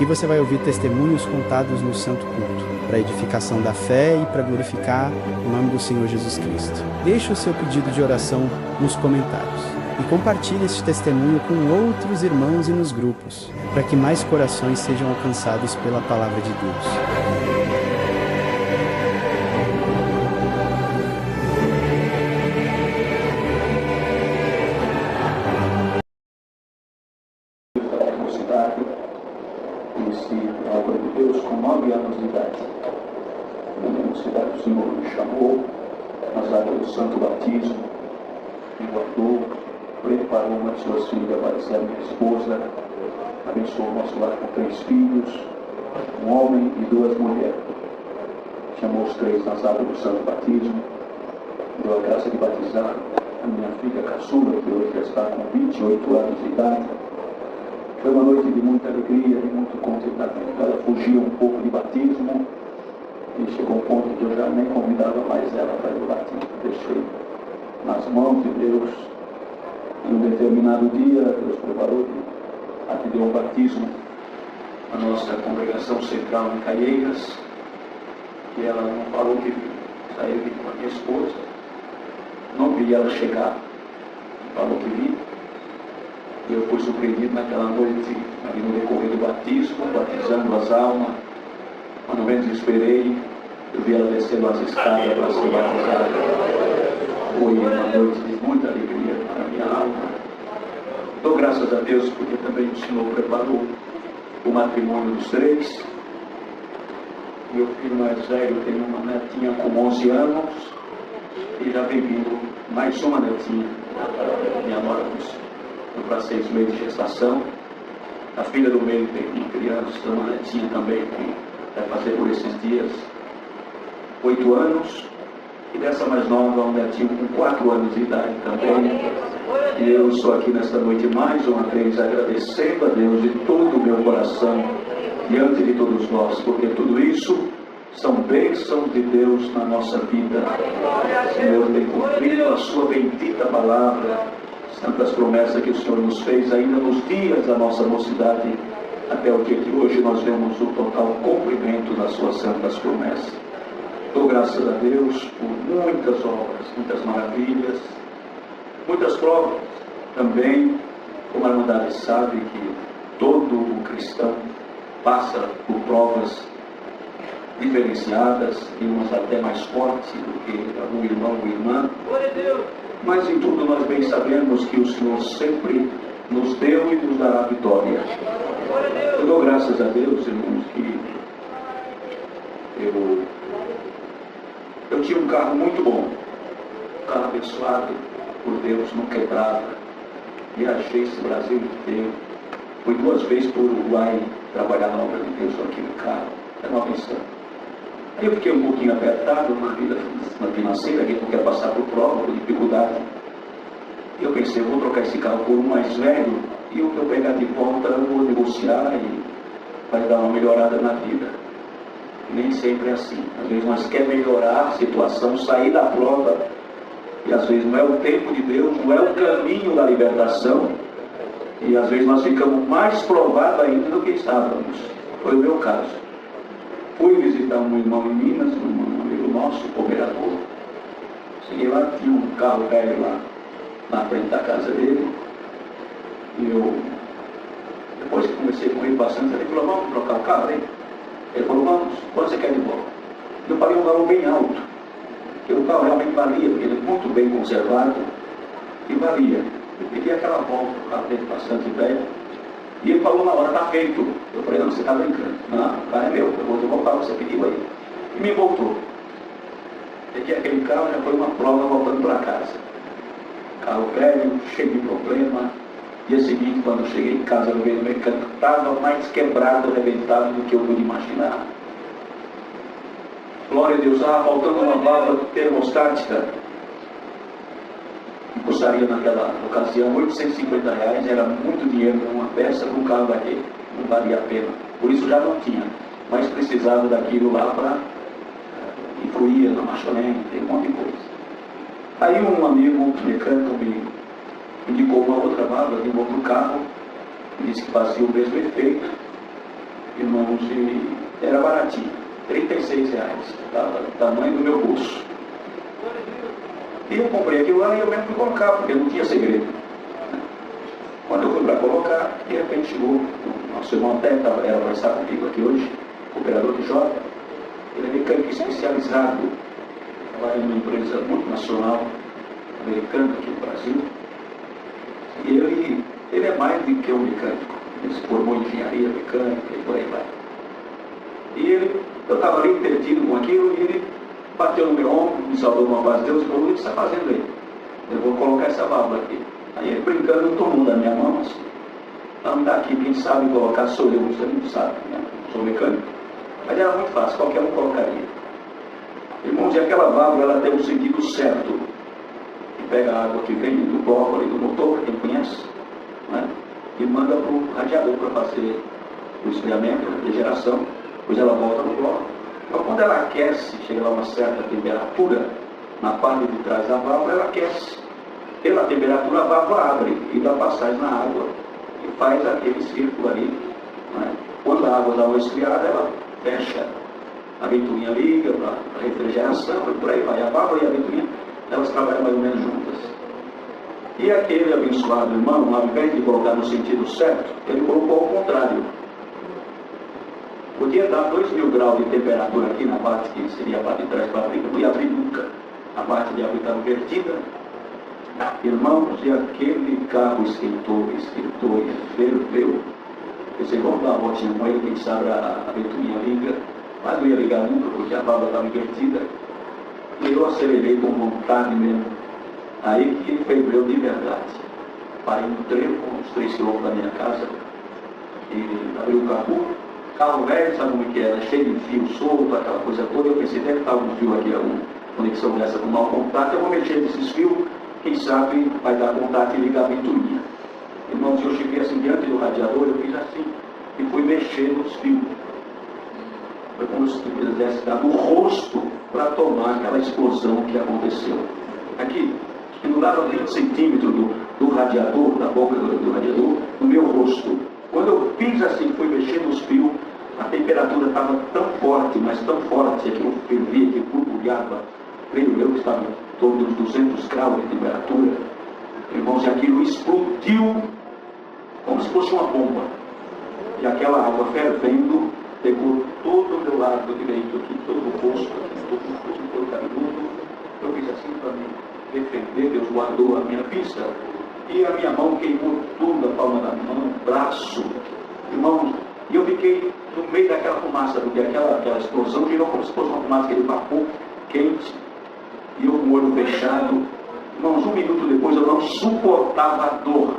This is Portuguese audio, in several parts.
Aqui você vai ouvir testemunhos contados no Santo Culto, para edificação da fé e para glorificar o nome do Senhor Jesus Cristo. Deixe o seu pedido de oração nos comentários e compartilhe este testemunho com outros irmãos e nos grupos, para que mais corações sejam alcançados pela palavra de Deus. Conheci a obra de Deus com 9 anos de idade. Na mocidade o Senhor me chamou nas águas do santo batismo, me guardou, preparou uma de suas filhas para ser minha esposa, abençoou o nosso lar com 3 filhos, um homem e 2 mulheres. Chamou os 3 nas águas do santo batismo, deu a graça de batizar a minha filha caçula, que hoje já está com 28 anos de idade. Foi uma noite de muita alegria, de muito contentamento. Ela fugiu um pouco de batismo e chegou a um ponto que eu já nem convidava mais ela para ir ao batismo. Deixei nas mãos de Deus. Em um determinado dia, Deus preparou que deu um batismo na nossa congregação central em Caieiras, que ela não falou que viu. Saiu aqui com a minha esposa, não vi ela chegar, falou que vi. Eu fui surpreendido naquela noite, ali no decorrer do batismo, batizando as almas. Quando menos esperei, eu vi ela descendo as escadas para ser batizada. Foi uma noite de muita alegria para a minha alma. Dou graças a Deus porque também o Senhor preparou o matrimônio dos 3. Meu filho mais velho tem uma netinha com 11 anos e já vem vindo mais uma netinha. Minha nora para 6 meses de gestação. A filha do meio tem uma criança, uma netinha também, que vai fazer por esses dias 8 anos. E dessa mais nova, um netinho com 4 anos de idade também. E eu estou aqui nesta noite mais uma vez agradecendo a Deus de todo o meu coração, diante de todos nós, porque tudo isso são bênçãos de Deus na nossa vida. O Senhor tem cumprido a sua bendita palavra, tantas promessas que o Senhor nos fez ainda nos dias da nossa mocidade, até o dia que hoje nós vemos o total cumprimento das suas santas promessas. Dou graças a Deus por muitas obras, muitas maravilhas, muitas provas. Também, como a irmandade sabe que todo cristão passa por provas diferenciadas, e umas até mais fortes do que algum irmão ou irmã. Mas em tudo nós bem sabemos que o Senhor sempre nos deu e nos dará vitória. Eu dou graças a Deus, irmãos, que eu tinha um carro muito bom, um carro abençoado por Deus, não quebrava. Viajei esse Brasil inteiro. Fui 2 vezes para o Uruguai trabalhar na obra de Deus aqui no carro. Era uma benção. Aí eu fiquei um pouquinho apertado na vida financeira, que não quer passar por prova, por dificuldade. E eu pensei, vou trocar esse carro por um mais velho, e o que eu pegar de volta eu vou negociar e vai dar uma melhorada na vida. Nem sempre é assim. Às vezes nós queremos melhorar a situação, sair da prova, e às vezes não é o tempo de Deus, não é o caminho da libertação, e às vezes nós ficamos mais provados ainda do que estávamos. Foi o meu caso. Fui visitar um irmão em Minas, um amigo nosso, cooperador. Cheguei lá, tinha um carro velho lá na frente da casa dele. E depois que comecei com ele bastante, ele falou, vamos trocar o carro aí? Ele falou, vamos, quanto você quer de volta? Eu paguei um valor bem alto, porque o carro realmente valia, porque ele é muito bem conservado e valia. Eu pedi aquela volta, o carro dele bastante velho. E ele falou na hora, está feito. Eu falei, não, você está brincando. Não, o carro é meu, eu vou devolver, você pediu aí. E me voltou. Peguei aquele carro, já foi uma prova voltando para casa. Carro velho, cheio de problema. Dia seguinte, quando eu cheguei em casa, eu veio no mecânico, estava mais quebrado, arrebentado do que eu pude imaginar. Glória a Deus, faltando uma válvula termostática. Custaria naquela ocasião R$850, era muito dinheiro numa peça para um carro daquele, não valia a pena. Por isso já não tinha, mas precisava daquilo lá para influir na marchonete, tem um monte de coisa. Aí um amigo mecânico me indicou uma outra válvula de um outro carro, disse que fazia o mesmo efeito, irmãos, e era baratinho, R$36, estava do tamanho do meu bolso. E eu comprei aquilo lá e eu mesmo fui colocar, porque não tinha segredo. Quando eu fui para colocar, de repente chegou o nosso irmão até, era para estar comigo aqui hoje, operador de Jota, ele é mecânico especializado, trabalha em uma empresa multinacional americana aqui no Brasil. E ele é mais do que um mecânico, ele se formou em engenharia mecânica e por aí vai. E eu estava ali entretido com aquilo e ele bateu no meu ombro, me saudou uma paz de Deus e falou: o que você está fazendo aí? Eu vou colocar essa válvula aqui. Aí ele brincando, tomou da minha mão assim: não, dá aqui, quem sabe colocar sou eu, você não sabe, né? Sou mecânico. Mas era muito fácil, qualquer um colocaria. Irmãos, e aquela válvula ela tem um sentido certo, que pega a água que vem do bloco ali do motor, quem conhece, né? E manda para o radiador para fazer o esfriamento, a refrigeração, depois ela volta no bloco. Então quando ela aquece, chega a uma certa temperatura, na parte de trás da válvula ela aquece. Pela temperatura a válvula abre e dá passagem na água e faz aquele círculo ali, né? Quando a água dá uma esfriada, ela fecha, a ventoinha liga para a refrigeração e por aí vai. A válvula e a ventoinha, elas trabalham mais ou menos juntas. E aquele abençoado irmão, ao invés de colocar no sentido certo, ele colocou ao contrário. Podia dar 2.000 graus de temperatura aqui na parte que seria a parte de trás para abrir, não ia abrir nunca. A parte de abrir estava invertida. Irmãos, e aquele carro esquentou e ferveu. Pensei, vamos dar uma voltinha com ele, quem sabe a ventoinha liga. Mas não ia ligar nunca, porque a válvula estava invertida. E eu acelerei com vontade mesmo. Aí que ferveu de verdade. Parei no trevo, uns 3 quilômetros da minha casa, e abri o carro velho, sabe como é que era? Cheio de fio solto, aquela coisa toda. Eu pensei, deve estar um fio aqui, alguma conexão dessa com mau contato. Eu vou mexer nesses fios, quem sabe vai dar contato e ligar a ventoinha. Irmãos, eu cheguei assim diante do radiador, eu fiz assim, e fui mexer nos fios. Foi como se eu quisesse dar no rosto para tomar aquela explosão que aconteceu. Aqui, que não dava 20 centímetros do radiador, da boca do radiador, no meu rosto. Quando eu fiz assim, fui mexer nos fios, a temperatura estava tão forte, mas tão forte, aquilo fervia, que borbulhava, creio eu que estava em torno dos 200 graus de temperatura. Irmãos, e aquilo explodiu como se fosse uma bomba. E aquela água fervendo pegou todo o meu lado direito aqui, todo o rosto, aqui, todo o cabeludo. Eu fiz assim para me defender, Deus guardou a minha vista. E a minha mão queimou tudo, a palma da mão, o braço. Irmãos, e eu fiquei no meio daquela fumaça, porque aquela explosão virou como se fosse uma fumaça, aquele vapor quente. E eu com o olho fechado. Irmãos, 1 minuto depois eu não suportava a dor.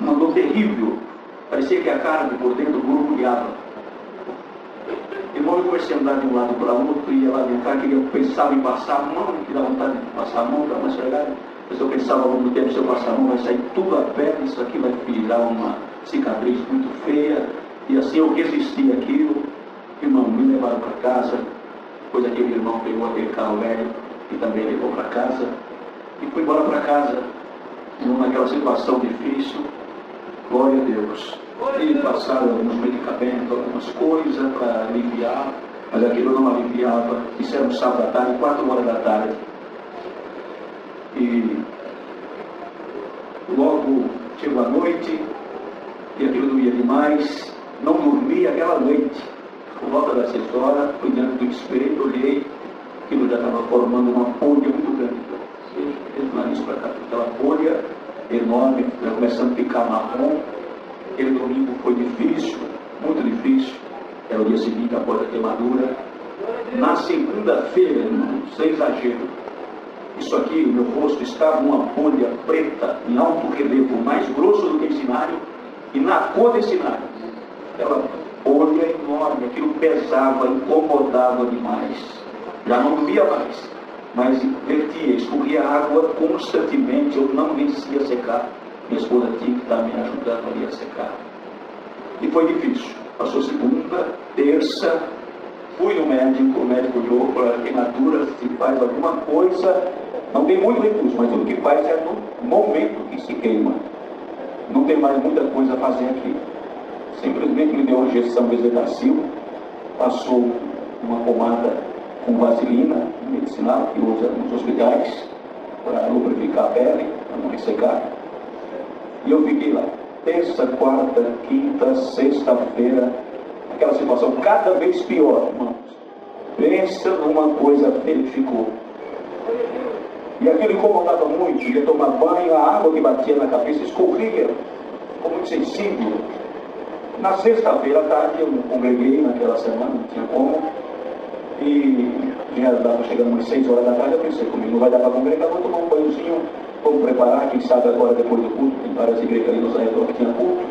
Uma dor terrível. Parecia que a carne por dentro borbulhava. Irmão, eu comecei a andar de um lado para o outro, ia lá de cá, que eu pensava em passar a mão, que dá vontade de passar a mão para mais chegar. Mas eu pensava ao longo do tempo, se eu passar a mão vai sair tudo aberto, isso aqui vai virar uma cicatriz muito feia. E assim eu resisti àquilo. Irmão, me levaram para casa. Depois aquele irmão pegou aquele carro velho e também levou para casa. E fui embora para casa, naquela situação difícil. Glória a Deus. E passaram alguns medicamentos, algumas coisas para aliviar, mas aquilo não aliviava. Isso era um sábado à tarde, 4 horas da tarde. E logo chegou a noite, e aquilo doía demais, não dormi aquela noite. Por volta das 6 horas, fui diante do espelho, olhei, aquilo já estava formando uma bolha muito grande. Fez o nariz para cá, aquela bolha enorme, já começando a ficar marrom. Aquele domingo foi difícil, muito difícil. Era o dia seguinte após a queimadura. Na segunda-feira, irmão, sem exagero, isso aqui, o meu rosto estava uma bolha preta em alto relevo, mais grosso do que esse cenário, e na cor desse cenário. Aquela bolha enorme, aquilo pesava, incomodava demais. Já não dormia mais, mas vertia, escorria água constantemente, eu não vencia secar. Minha esposa tinha que estar me ajudando ali a secar. E foi difícil. Passou segunda, terça, fui no médico, o médico olhou para a queimadura, se faz alguma coisa, não tem muito recurso, mas o que faz é no momento que se queima. Não tem mais muita coisa a fazer aqui. simplesmente me deu uma injeção Bezetacil, passou uma pomada com vaselina medicinal que usa nos hospitais para lubrificar a pele, para não ressecar. E eu fiquei lá, terça, quarta, quinta, sexta-feira, aquela situação cada vez pior, irmãos. Pensa numa coisa feia que ficou. E aquilo incomodava muito, ia tomar banho, a água que batia na cabeça escorria, ficou muito sensível. Na sexta-feira à tarde eu me congreguei naquela semana, não tinha como, e já estava chegando umas 6 horas da tarde, eu pensei comigo, não vai dar para congregar, vou tomar um banhozinho, vamos preparar, quem sabe agora depois do culto, tem várias igrejas ali nos arredores que tinha culto,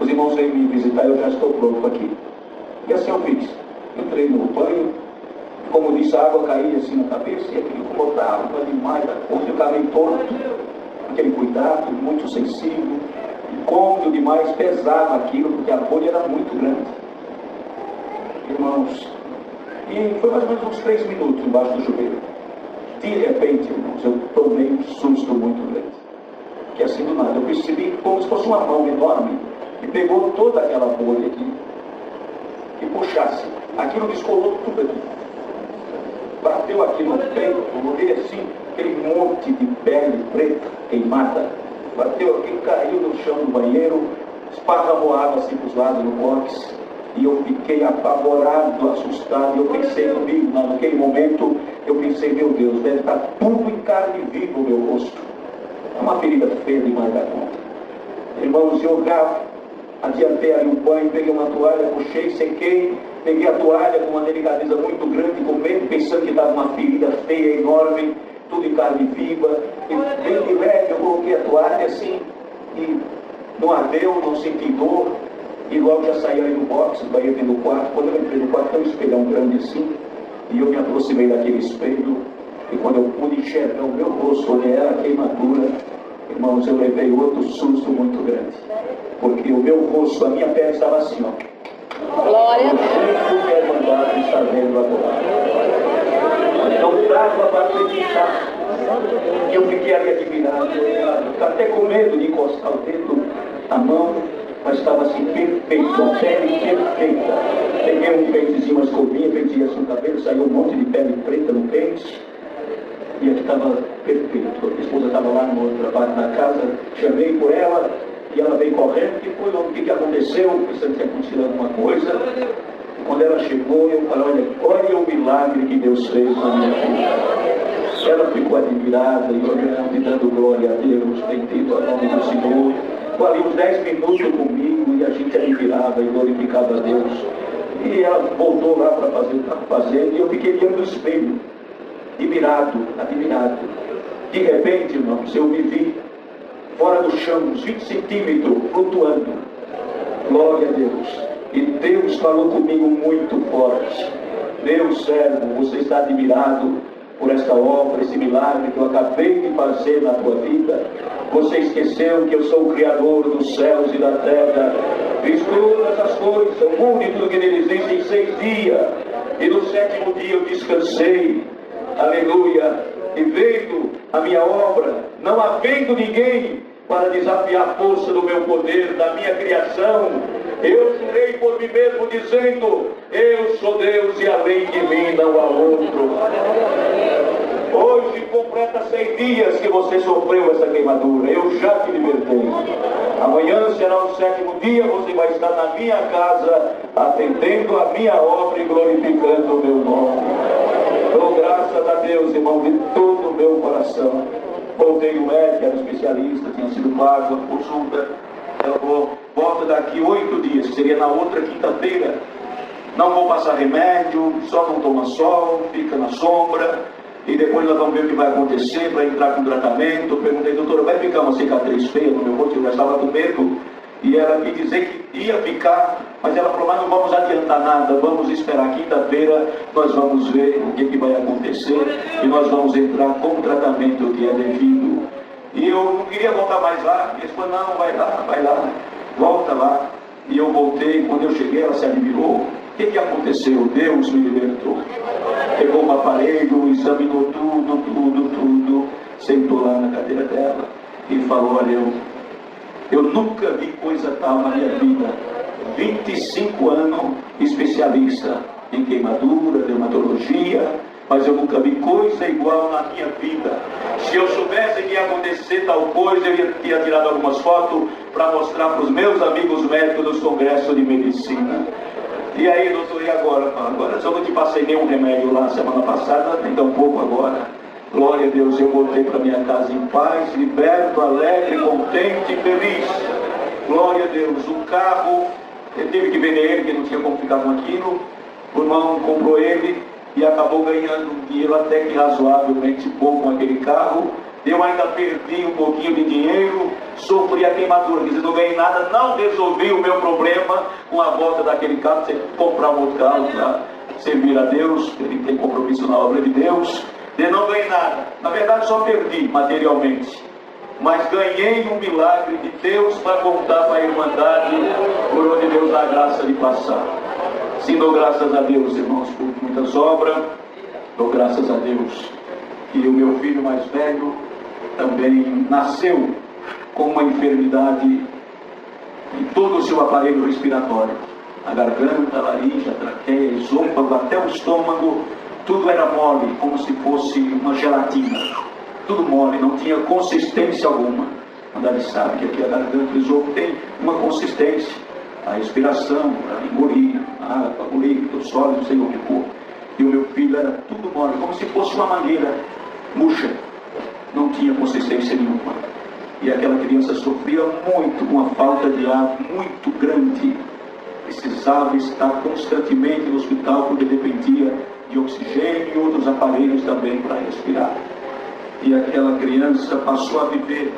os irmãos vêm me visitar, eu já estou pronto aqui. E assim eu fiz, entrei no banho, como disse, a água caía assim na cabeça, e aquilo incomodava demais a coisa, eu acabei torto, aquele cuidado, muito sensível, incômodo demais, pesava aquilo, porque a bolha era muito grande. Irmãos, e foi mais ou menos uns 3 minutos embaixo do chuveiro. De repente, irmãos, eu tomei um susto muito grande. Que assim do nada, eu percebi como se fosse uma mão enorme que pegou toda aquela bolha aqui e puxasse. Aquilo descolou tudo aqui. Bateu aqui no peito, eu olhei assim, aquele monte de pele preta, queimada. Bateu aqui, caiu no chão do banheiro, esparramou água assim para os lados no box. E eu fiquei apavorado, assustado. E eu pensei comigo, naquele momento, eu pensei, meu Deus, deve estar tudo em carne viva o meu rosto. É uma ferida feia demais da conta. Irmãos, eu já adiantei ali o banho, peguei uma toalha, puxei, sequei, peguei a toalha com uma delicadeza muito grande, com medo, pensando que estava uma ferida feia, enorme, tudo em carne viva. E bem de leve, eu coloquei a toalha assim, e não ardeu, não senti dor. E logo já saí ali do box, do banheiro dentro do quarto. Quando eu entrei no quarto, tem um espelhão grande assim, e eu me aproximei daquele espelho, e quando eu pude enxergar o meu rosto, onde era a queimadura, irmãos, eu levei outro susto muito grande, porque o meu rosto, a minha pele estava assim, ó. Glória! O jeito que é mandado está vendo agora. Não dava para acreditar. E eu fiquei ali admirado, até com medo de encostar o dedo, a mão, mas estava assim perfeito, a pele perfeita. Peguei um pentezinho, uma escovinha, pentei assim o cabelo, saiu um monte de pele preta no pente, e aqui estava perfeito. A esposa estava lá no outra parte da casa, chamei por ela, e ela veio correndo, que foi o que aconteceu, pensando que tinha acontecido alguma coisa. E quando ela chegou, eu falei, olha o milagre que Deus fez na minha vida. Ela ficou admirada e olhando e dando glória a Deus, bendito ao nome do Senhor. Ficou ali uns 10 minutos comigo e a gente admirava e glorificava a Deus. E ela voltou lá para fazer o que estava fazendo e eu fiquei diante do espelho, admirado. De repente, irmãos, eu me vi fora do chão, uns 20 centímetros, flutuando. Glória a Deus. E Deus falou comigo muito forte. Meu servo, você está admirado por esta obra, esse milagre que eu acabei de fazer na tua vida. Você esqueceu que eu sou o Criador dos céus e da terra. Fiz todas as coisas, o mundo e tudo que nele existe em 6 dias. E no 7º dia eu descansei. Aleluia. E vendo a minha obra, não havendo ninguém para desafiar a força do meu poder, da minha criação, eu jurei por mim mesmo, dizendo, eu sou Deus e além de mim não há outro. Hoje completa 6 dias que você sofreu essa queimadura, eu já te libertei. Amanhã será o 7º dia, você vai estar na minha casa, atendendo a minha obra e glorificando o meu nome. Dou graças a Deus, irmão, de todo o meu coração. Voltei no médico, era especialista, tinha sido pago a consulta. Eu volto daqui 8 dias, que seria na outra quinta-feira. Não vou passar remédio, só não toma sol, fica na sombra. E depois nós vamos ver o que vai acontecer para entrar com tratamento. Eu perguntei, doutora, vai ficar uma cicatriz feia no meu rosto? Eu já estava com medo. E ela me dizer que ia ficar, mas ela falou, mas não vamos adiantar nada, vamos esperar quinta-feira, nós vamos ver o que vai acontecer e nós vamos entrar com o tratamento que é devido. E eu não queria voltar mais lá, eles falaram, não, vai lá, volta lá. E eu voltei, quando eu cheguei ela se admirou. O que aconteceu? Deus me libertou. Pegou um aparelho, examinou tudo, sentou lá na cadeira dela e falou, olha, eu nunca vi coisa tal na minha vida. 25 anos especialista em queimadura, dermatologia, mas eu nunca vi coisa igual na minha vida. Se eu soubesse que ia acontecer tal coisa, eu tinha tirado algumas fotos para mostrar para os meus amigos médicos dos congressos de medicina. E aí, doutor, e agora? Agora só não te passei nenhum remédio lá semana passada, nem tão pouco agora. Glória a Deus, eu voltei para minha casa em paz, liberto, alegre, contente e feliz. Glória a Deus. O carro, eu tive que vender ele, que não tinha como ficar com aquilo. O irmão comprou ele e acabou ganhando um dinheiro até que razoavelmente bom com aquele carro. Eu ainda perdi um pouquinho de dinheiro, sofri a queimadura, não ganhei nada, não resolvi o meu problema com a volta daquele carro. Você comprar um outro carro para servir a Deus, ele tem compromisso na obra de Deus. Eu não ganhei nada, na verdade só perdi materialmente, mas ganhei um milagre de Deus para voltar para a Irmandade, por onde Deus dá a graça de passar. Sim, dou graças a Deus, irmãos, por muitas obras. Dou graças a Deus que o meu filho mais velho também nasceu com uma enfermidade em todo o seu aparelho respiratório. A garganta, a laringe, a traqueia, esôfago, até o estômago, tudo era mole, como se fosse uma gelatina. Tudo mole, não tinha consistência alguma. Quando ele sabe que aqui a garganta, o esôfago tem uma consistência. A respiração, para engolir, a água, para engolir, o sólido, não sei o que for. E o meu filho era tudo mole, como se fosse uma mangueira murcha. Não tinha consistência nenhuma. E aquela criança sofria muito com a falta de ar muito grande. Precisava estar constantemente no hospital porque dependia de oxigênio e outros aparelhos também para respirar. E aquela criança passou a viver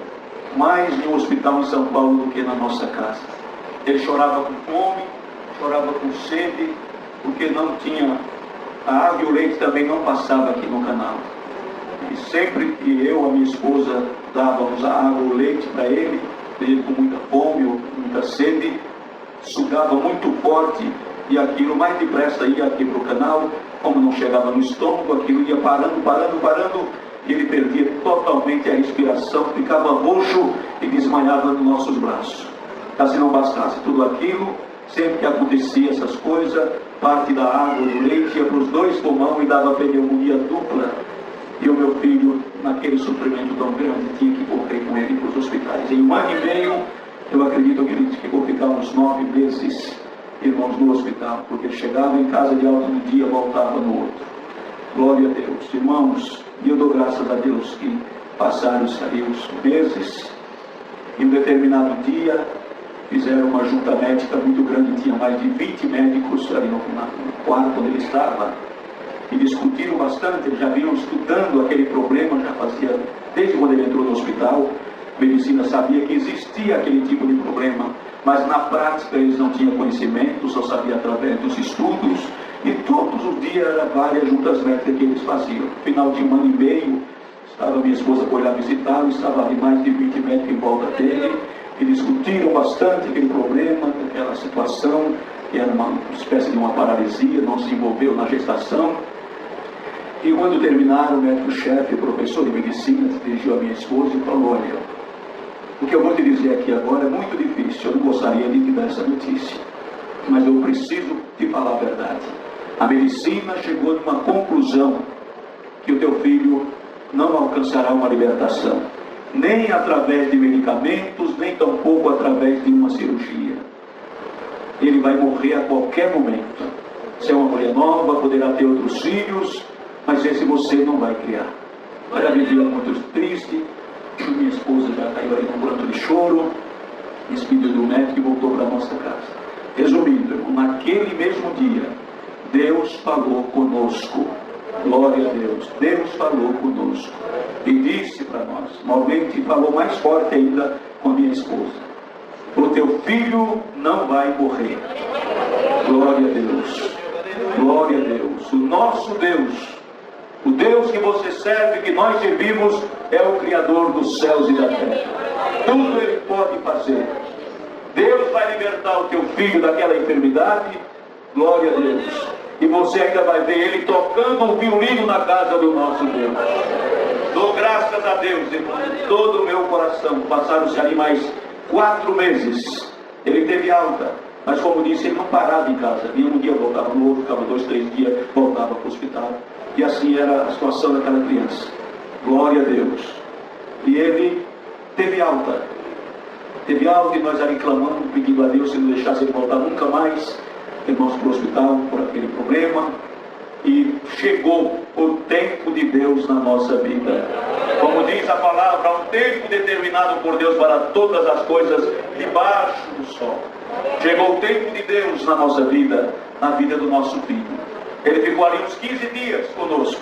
mais em um hospital em São Paulo do que na nossa casa. Ele chorava com fome, chorava com sede, porque não tinha a água e o leite também não passava aqui no canal. E sempre que eu, a minha esposa, dávamos a água e o leite para ele com muita fome ou muita sede, sugava muito forte e aquilo mais depressa ia aqui para o canal. Como não chegava no estômago, aquilo ia parando, e ele perdia totalmente a respiração, ficava roxo e desmaiava nos nossos braços. Se não bastasse tudo aquilo, sempre que acontecia essas coisas, parte da água e do leite ia para os dois pulmões e dava pneumonia dupla. E o meu filho, naquele sofrimento tão grande, tinha que correr com ele para os hospitais. Em 1 ano e meio, eu acredito que ele ficou ficar uns 9 meses, irmãos, no hospital, porque chegava em casa de alta num dia, voltava no outro. Glória a Deus, irmãos, e eu dou graças a Deus que passaram-se ali os meses. Em um determinado dia, fizeram uma junta médica muito grande, tinha mais de 20 médicos ali no quarto onde ele estava, e discutiram bastante. Eles já vinham estudando aquele problema, já fazia, desde quando ele entrou no hospital. A medicina sabia que existia aquele tipo de problema, mas na prática eles não tinham conhecimento, só sabia através dos estudos, e todos os dias eram várias juntas médicas que eles faziam. No final de 1 ano e meio, estava minha esposa foi lá visitá-lo, estava ali mais de 20 médicos em volta dele, e discutiram bastante aquele problema, aquela situação, que era uma espécie de uma paralisia, não se envolveu na gestação. E quando terminaram, o médico-chefe, o professor de medicina, se dirigiu à minha esposa e falou: olha, o que eu vou te dizer aqui agora é muito difícil, eu não gostaria de te dar essa notícia, mas eu preciso te falar a verdade. A medicina chegou a uma conclusão que o teu filho não alcançará uma libertação, nem através de medicamentos, nem tampouco através de uma cirurgia. Ele vai morrer a qualquer momento. Se é uma mulher nova, poderá ter outros filhos, mas esse você não vai criar. Ela vivia muito triste, minha esposa já caiu ali num pranto de choro, despediu do médico e voltou para a nossa casa. Resumindo, naquele mesmo dia, Deus falou conosco. Glória a Deus. Deus falou conosco e disse para nós, normalmente falou mais forte ainda com a minha esposa: o teu filho não vai morrer. Glória a Deus. Glória a Deus. O nosso Deus, o Deus que você serve, que nós servimos, é o Criador dos céus e da terra. Tudo Ele pode fazer. Deus vai libertar o teu filho daquela enfermidade. Glória a Deus. E você ainda vai ver ele tocando um violino na casa do nosso Deus. Dou graças a Deus, irmão, de todo o meu coração. Passaram-se ali mais 4 meses. Ele teve alta. Mas como disse, ele não parava em casa. Vinha um dia, voltava no outro, ficava 2, 3 dias, voltava para o hospital. E assim era a situação daquela criança. Glória a Deus. E ele teve alta. Teve alta e nós ali clamando, pedindo a Deus se não deixasse ele voltar nunca mais, irmãos, para o hospital por aquele problema. E chegou o tempo de Deus na nossa vida. Como diz a palavra, há um tempo determinado por Deus para todas as coisas debaixo do sol. Chegou o tempo de Deus na nossa vida, na vida do nosso filho. Ele ficou ali uns 15 dias conosco.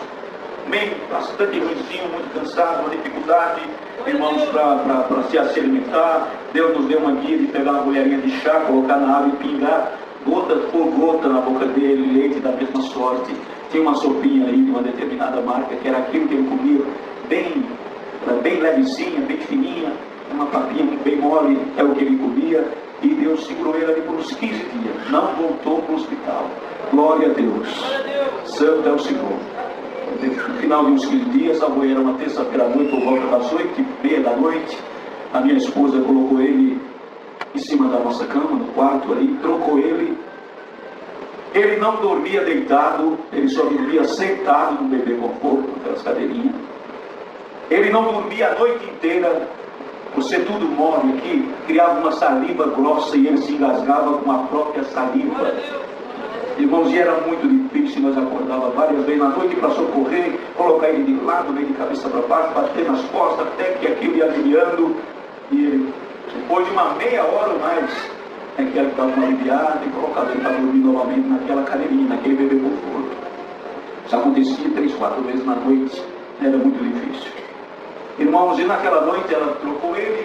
Meio bastante ruimzinho, muito cansado, uma dificuldade, irmãos, para se alimentar. Deus nos deu uma guia de pegar uma colherinha de chá, colocar na água e pingar gota por gota na boca dele, leite da mesma sorte. Tinha uma sopinha aí de uma determinada marca, que era aquilo que ele comia, bem levezinha, bem fininha, uma papinha bem mole, é o que ele comia. E Deus segurou ele ali por uns 15 dias, não voltou para o hospital. Glória a Deus. Santo é o Senhor. No final de uns 15 dias, a era uma terça-feira à noite, por volta das 8h30 da noite, a minha esposa colocou ele em cima da nossa cama, no quarto ali, trocou ele. Ele não dormia deitado, ele só dormia sentado no bebê conforto, aquelas cadeirinhas. Ele não dormia a noite inteira. Você tudo mole aqui, criava uma saliva grossa e ele se engasgava com a própria saliva. Irmãos, e era muito difícil, nós acordávamos várias vezes na noite para socorrer, colocar ele de lado, meio de cabeça para baixo, bater nas costas, até que aquilo ia aliviando. E ele, depois de uma meia hora ou mais, é que ele estava aliviado e colocado ele para dormir novamente naquela cadeirinha, naquele bebê conforto. Isso acontecia 3, 4 vezes na noite, era muito difícil. Irmãos, e naquela noite ela trocou ele,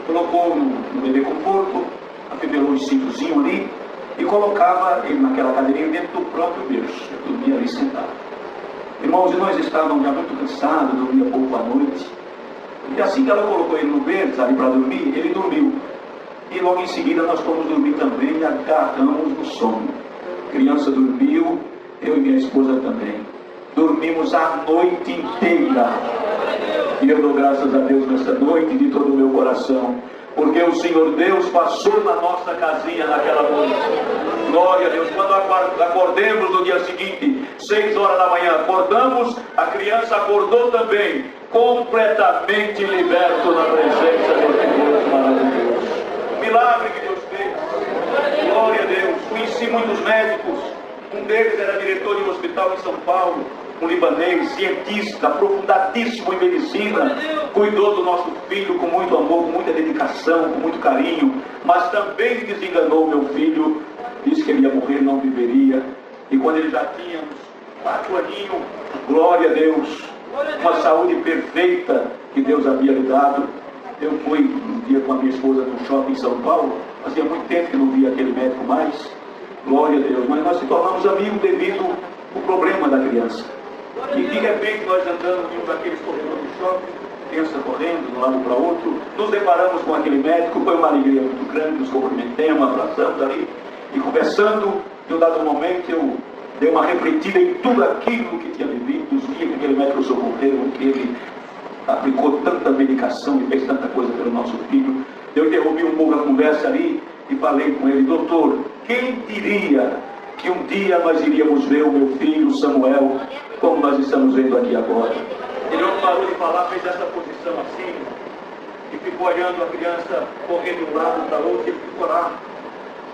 colocou no bebê conforto, afivelou um cintozinho ali e colocava ele naquela cadeirinha dentro do próprio berço. Eu dormia ali sentado. Irmãos, e nós estávamos já muito cansados, dormia pouco à noite. E assim que ela colocou ele no berço ali para dormir, ele dormiu. E logo em seguida nós fomos dormir também e agarramos no sono. A criança dormiu, eu e minha esposa também. Dormimos a noite inteira. E eu dou graças a Deus nessa noite de todo o meu coração, porque o Senhor Deus passou na nossa casinha naquela noite. Glória a Deus. Quando acordemos no dia seguinte, 6 horas da manhã, acordamos, a criança acordou também, completamente liberto na presença desse Deus maravilhoso. Milagre que Deus fez. Glória a Deus. Conheci muitos médicos. Um deles era diretor de um hospital em São Paulo, um libanês, cientista, aprofundadíssimo em medicina, cuidou do nosso filho com muito amor, com muita dedicação, com muito carinho, mas também desenganou meu filho, disse que ele ia morrer, não viveria. E quando ele já tinha uns 4 aninhos, glória a Deus, uma saúde perfeita que Deus havia lhe dado. Eu fui um dia com a minha esposa no shopping em São Paulo, fazia muito tempo que não via aquele médico mais, glória a Deus, mas nós se tornamos amigos devido ao problema da criança. E de repente nós andando em um daqueles corredores do shopping, criança correndo de um lado para outro, nos deparamos com aquele médico, foi uma alegria muito grande, nos cumprimentamos, abraçamos ali, e conversando, em um dado momento eu dei uma refletida em tudo aquilo que tinha vivido, os dias que aquele médico socorreu, que ele aplicou tanta medicação e fez tanta coisa pelo nosso filho. Eu interrompi um pouco a conversa ali e falei com ele: doutor, quem diria que um dia nós iríamos ver o meu filho Samuel como nós estamos vendo aqui agora? Ele não parou de falar, fez essa posição assim e ficou olhando a criança correndo de um lado para o outro. Ele ficou lá,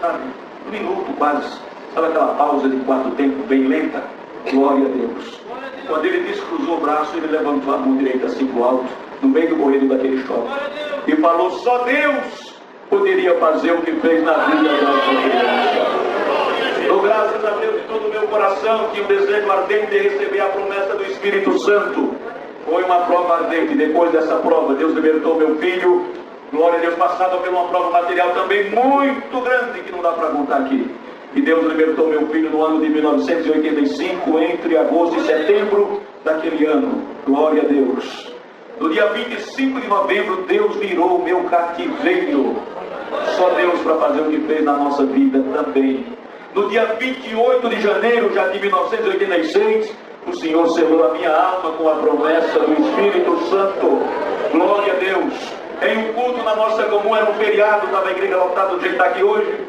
sabe, 1 minuto quase, sabe aquela pausa de 4 tempos bem lenta? Glória a Deus. Quando ele descruzou o braço, ele levantou a mão direita assim para o alto, no meio do corredor daquele shopping, e falou: só Deus poderia fazer o que fez na vida da nossa criança. Dou graças a Deus de todo o meu coração que o desejo ardente de receber a promessa do Espírito Santo foi uma prova ardente. Depois dessa prova, Deus libertou meu filho. Glória a Deus, passava por uma prova material também muito grande, que não dá para contar aqui. E Deus libertou meu filho no ano de 1985, entre agosto e setembro daquele ano. Glória a Deus. No dia 25 de novembro, Deus virou o meu cativeiro. Só Deus para fazer o que fez na nossa vida também. No dia 28 de janeiro já de 1986, o Senhor selou a minha alma com a promessa do Espírito Santo. Glória a Deus. Em um culto na nossa comum, era um feriado, estava a igreja lotada do jeito que está aqui hoje.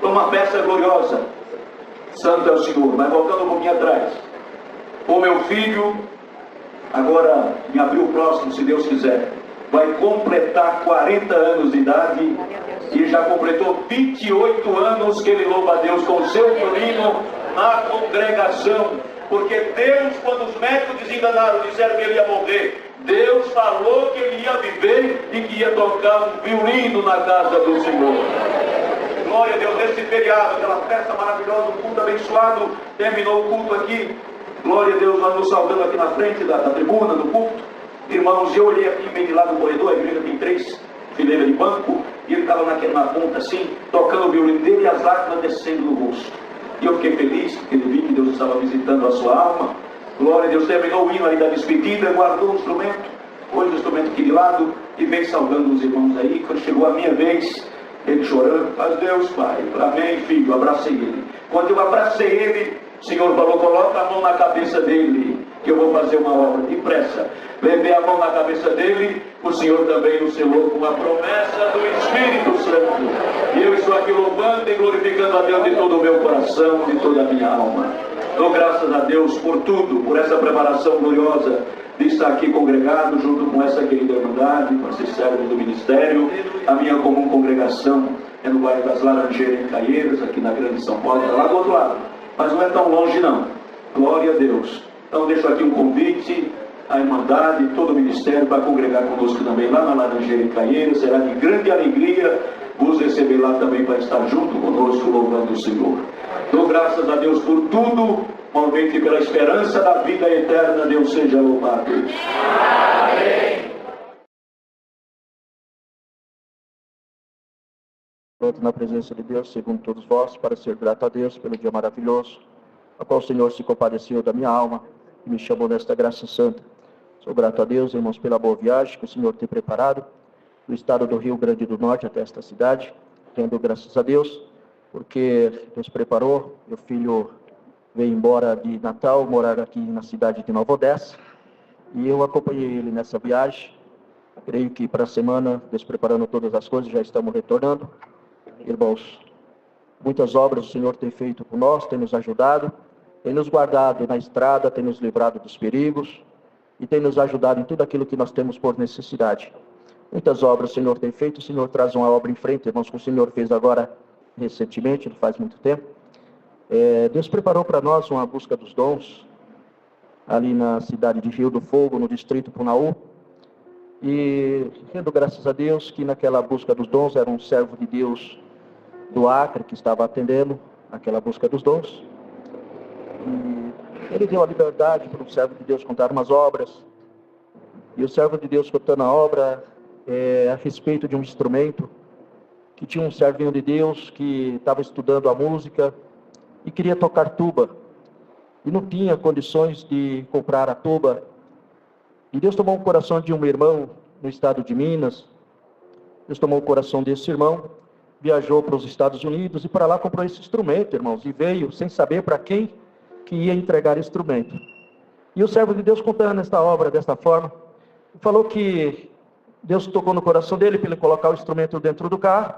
Foi uma peça gloriosa. Santo é o Senhor. Mas voltando um pouquinho atrás. O meu filho, agora em abril próximo, se Deus quiser, vai completar 40 anos de idade e já completou 28 anos que ele louva a Deus com o seu violino na congregação. Porque Deus, quando os médicos enganaram, disseram que ele ia morrer, Deus falou que ele ia viver e que ia tocar um violino na casa do Senhor. Glória a Deus, nesse feriado, aquela festa maravilhosa, um culto abençoado, terminou o culto aqui. Glória a Deus, nós nos saudando aqui na frente da tribuna, do culto. Irmãos, eu olhei aqui meio de lá no corredor, a igreja tem 3 fileiras de banco, e ele estava na ponta assim, tocando o violino dele e as lágrimas descendo no rosto. E eu fiquei feliz, porque ele vi que Deus estava visitando a sua alma. Glória a Deus, terminou o hino ali da despedida, guardou o instrumento, pôs o instrumento aqui de lado e veio saudando os irmãos aí. Quando chegou a minha vez, ele chorando, mas Deus, Pai, amém, filho, abracei ele. Quando eu abracei ele, o Senhor falou, coloca a mão na cabeça dele, que eu vou fazer uma obra depressa. Levei a mão na cabeça dele, o Senhor também nos selou com a promessa do Espírito Santo. E eu estou aqui louvando e glorificando a Deus de todo o meu coração, de toda a minha alma. Dou graças a Deus por tudo, por essa preparação gloriosa de estar aqui congregado junto com essa querida irmandade, com esses servos do ministério. A minha comum congregação é no bairro das Laranjeiras, em Caieiras, aqui na Grande São Paulo, lá do outro lado. Mas não é tão longe não. Glória a Deus. Então deixo aqui um convite à irmandade e todo o ministério para congregar conosco também lá na Laranjeira, em Caieiras. Será de grande alegria vos receber lá também para estar junto conosco louvando o Senhor. Dou graças a Deus por tudo, igualmente pela esperança da vida eterna. Deus seja louvado. Amém. Pronto na presença de Deus, segundo todos vós, para ser grato a Deus pelo dia maravilhoso, a qual o Senhor se compadeceu da minha alma e me chamou nesta graça santa. Sou grato a Deus, irmãos, pela boa viagem que o Senhor tem preparado do estado do Rio Grande do Norte até esta cidade. Rendo graças a Deus, porque Deus preparou. Meu filho veio embora de Natal, morar aqui na cidade de Nova Odessa, e eu acompanhei ele nessa viagem. Creio que para a semana, Deus preparando todas as coisas, já estamos retornando. Irmãos, muitas obras o Senhor tem feito por nós, tem nos ajudado, tem nos guardado na estrada, tem nos livrado dos perigos e tem nos ajudado em tudo aquilo que nós temos por necessidade. Muitas obras o Senhor tem feito, o Senhor traz uma obra em frente, irmãos, que o Senhor fez agora recentemente, não faz muito tempo. Deus preparou para nós uma busca dos dons, ali na cidade de Rio do Fogo, no distrito Punaú, e rendo graças a Deus que naquela busca dos dons era um servo de Deus do Acre que estava atendendo aquela busca dos dons. E ele deu a liberdade para um servo de Deus contar umas obras, e o servo de Deus contando a obra a respeito de um instrumento, que tinha um servinho de Deus que estava estudando a música e queria tocar tuba, e não tinha condições de comprar a tuba. E Deus tomou o coração de um irmão no estado de Minas. Deus tomou o coração desse irmão, viajou para os Estados Unidos e para lá comprou esse instrumento, irmãos, e veio sem saber para quem que ia entregar o instrumento. E o servo de Deus, contando esta obra desta forma, falou que Deus tocou no coração dele para ele colocar o instrumento dentro do carro.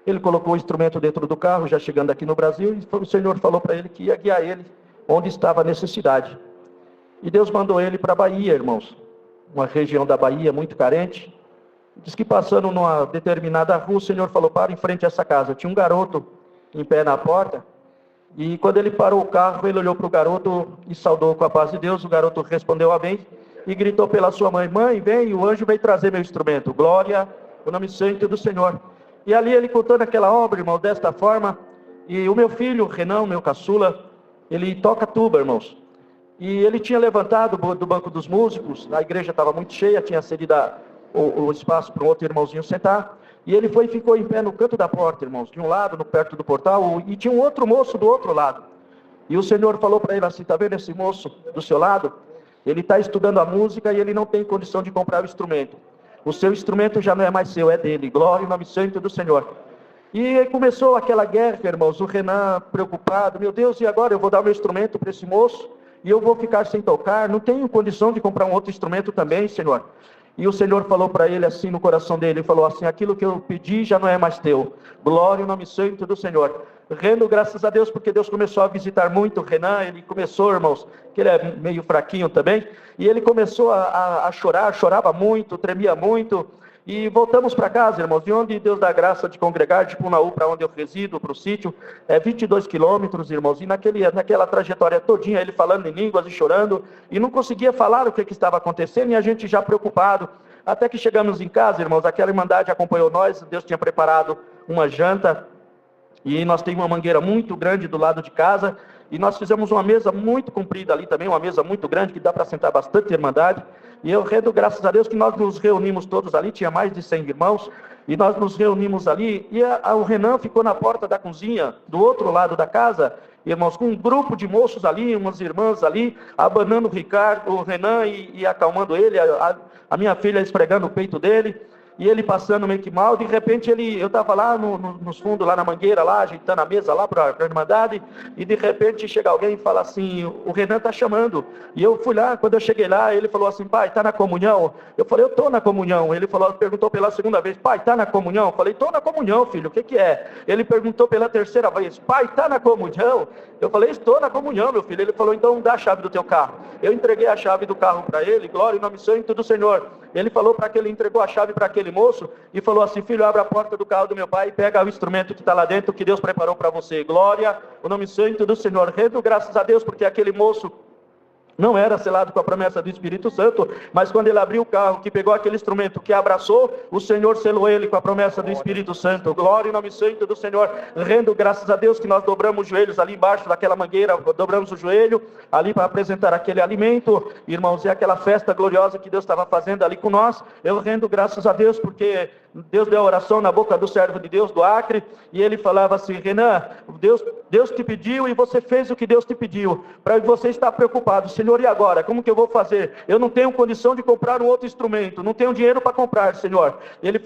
Ele colocou o instrumento dentro do carro, já chegando aqui no Brasil, e o Senhor falou para ele que ia guiar ele onde estava a necessidade. E Deus mandou ele para a Bahia, irmãos, uma região da Bahia muito carente. Diz que passando numa determinada rua, o Senhor falou, para em frente a essa casa. Tinha um garoto em pé na porta, e quando ele parou o carro, ele olhou para o garoto e saudou com a paz de Deus. O garoto respondeu amém e gritou pela sua mãe, mãe, vem, o anjo veio trazer meu instrumento, glória ao nome santo do Senhor. E ali ele contando aquela obra, irmão, desta forma. E o meu filho, Renan, meu caçula, ele toca tuba, irmãos. E ele tinha levantado do banco dos músicos, a igreja estava muito cheia, tinha cedido o espaço para um outro irmãozinho sentar. E ele foi e ficou em pé no canto da porta, irmãos, de um lado, perto do portal, e tinha um outro moço do outro lado. E o Senhor falou para ele assim, está vendo esse moço do seu lado? Ele está estudando a música e ele não tem condição de comprar o instrumento. O seu instrumento já não é mais seu, é dele. Glória ao nome santo do Senhor. E começou aquela guerra, irmãos, o Renan preocupado, meu Deus, e agora eu vou dar o meu instrumento para esse moço? E eu vou ficar sem tocar, não tenho condição de comprar um outro instrumento também, Senhor. E o Senhor falou para ele assim no coração dele, ele falou assim: aquilo que eu pedi já não é mais teu. Glória ao nome santo do Senhor. Rendo graças a Deus, porque Deus começou a visitar muito o Renan. Ele começou, irmãos, que ele é meio fraquinho também, e ele começou a chorar, chorava muito, tremia muito. E voltamos para casa, irmãos, de onde Deus dá graça de congregar, de Punaú, para onde eu resido, para o sítio, 22 quilômetros, irmãos, e naquela trajetória todinha, ele falando em línguas e chorando, e não conseguia falar o que estava acontecendo, e a gente já preocupado, até que chegamos em casa, irmãos, aquela irmandade acompanhou nós, Deus tinha preparado uma janta, e nós temos uma mangueira muito grande do lado de casa, e nós fizemos uma mesa muito comprida ali também, uma mesa muito grande, que dá para sentar bastante irmandade. E eu rendo graças a Deus que nós nos reunimos todos ali, tinha mais de 100 irmãos, e nós nos reunimos ali, e o Renan ficou na porta da cozinha, do outro lado da casa, irmãos, com um grupo de moços ali, umas irmãs ali, abanando o Renan e acalmando ele, a minha filha esfregando o peito dele, e ele passando meio que mal. De repente eu estava lá nos fundos, lá na mangueira, lá, ajeitando a mesa lá para a irmandade, e de repente chega alguém e fala assim: o Renan está chamando. E eu fui lá, quando eu cheguei lá, ele falou assim: pai, está na comunhão? Eu falei: eu estou na comunhão. Ele perguntou pela segunda vez: pai, está na comunhão? Eu falei: estou na comunhão, filho, o que é? Ele perguntou pela terceira vez: pai, está na comunhão? Eu falei: estou na comunhão, meu filho. Ele falou: então dá a chave do teu carro. Eu entreguei a chave do carro para ele, glória em nome santo do Senhor. Ele falou para que ele entregou a chave para aquele moço e falou assim: filho, abre a porta do carro do meu pai e pega o instrumento que está lá dentro, que Deus preparou para você. Glória o nome santo do Senhor. Rendo graças a Deus, porque aquele moço não era selado com a promessa do Espírito Santo, mas quando ele abriu o carro, que pegou aquele instrumento, que abraçou, o Senhor selou ele com a promessa do Espírito Santo. Glória em nome santo do Senhor. Rendo graças a Deus que nós dobramos os joelhos ali embaixo daquela mangueira, dobramos o joelho ali para apresentar aquele alimento, irmãos, e aquela festa gloriosa que Deus estava fazendo ali com nós. Eu rendo graças a Deus porque Deus deu a oração na boca do servo de Deus do Acre, e ele falava assim: Renan, Deus te pediu e você fez o que Deus te pediu, para você estar preocupado. Senhor, e agora? Como que eu vou fazer? Eu não tenho condição de comprar um outro instrumento, não tenho dinheiro para comprar, Senhor.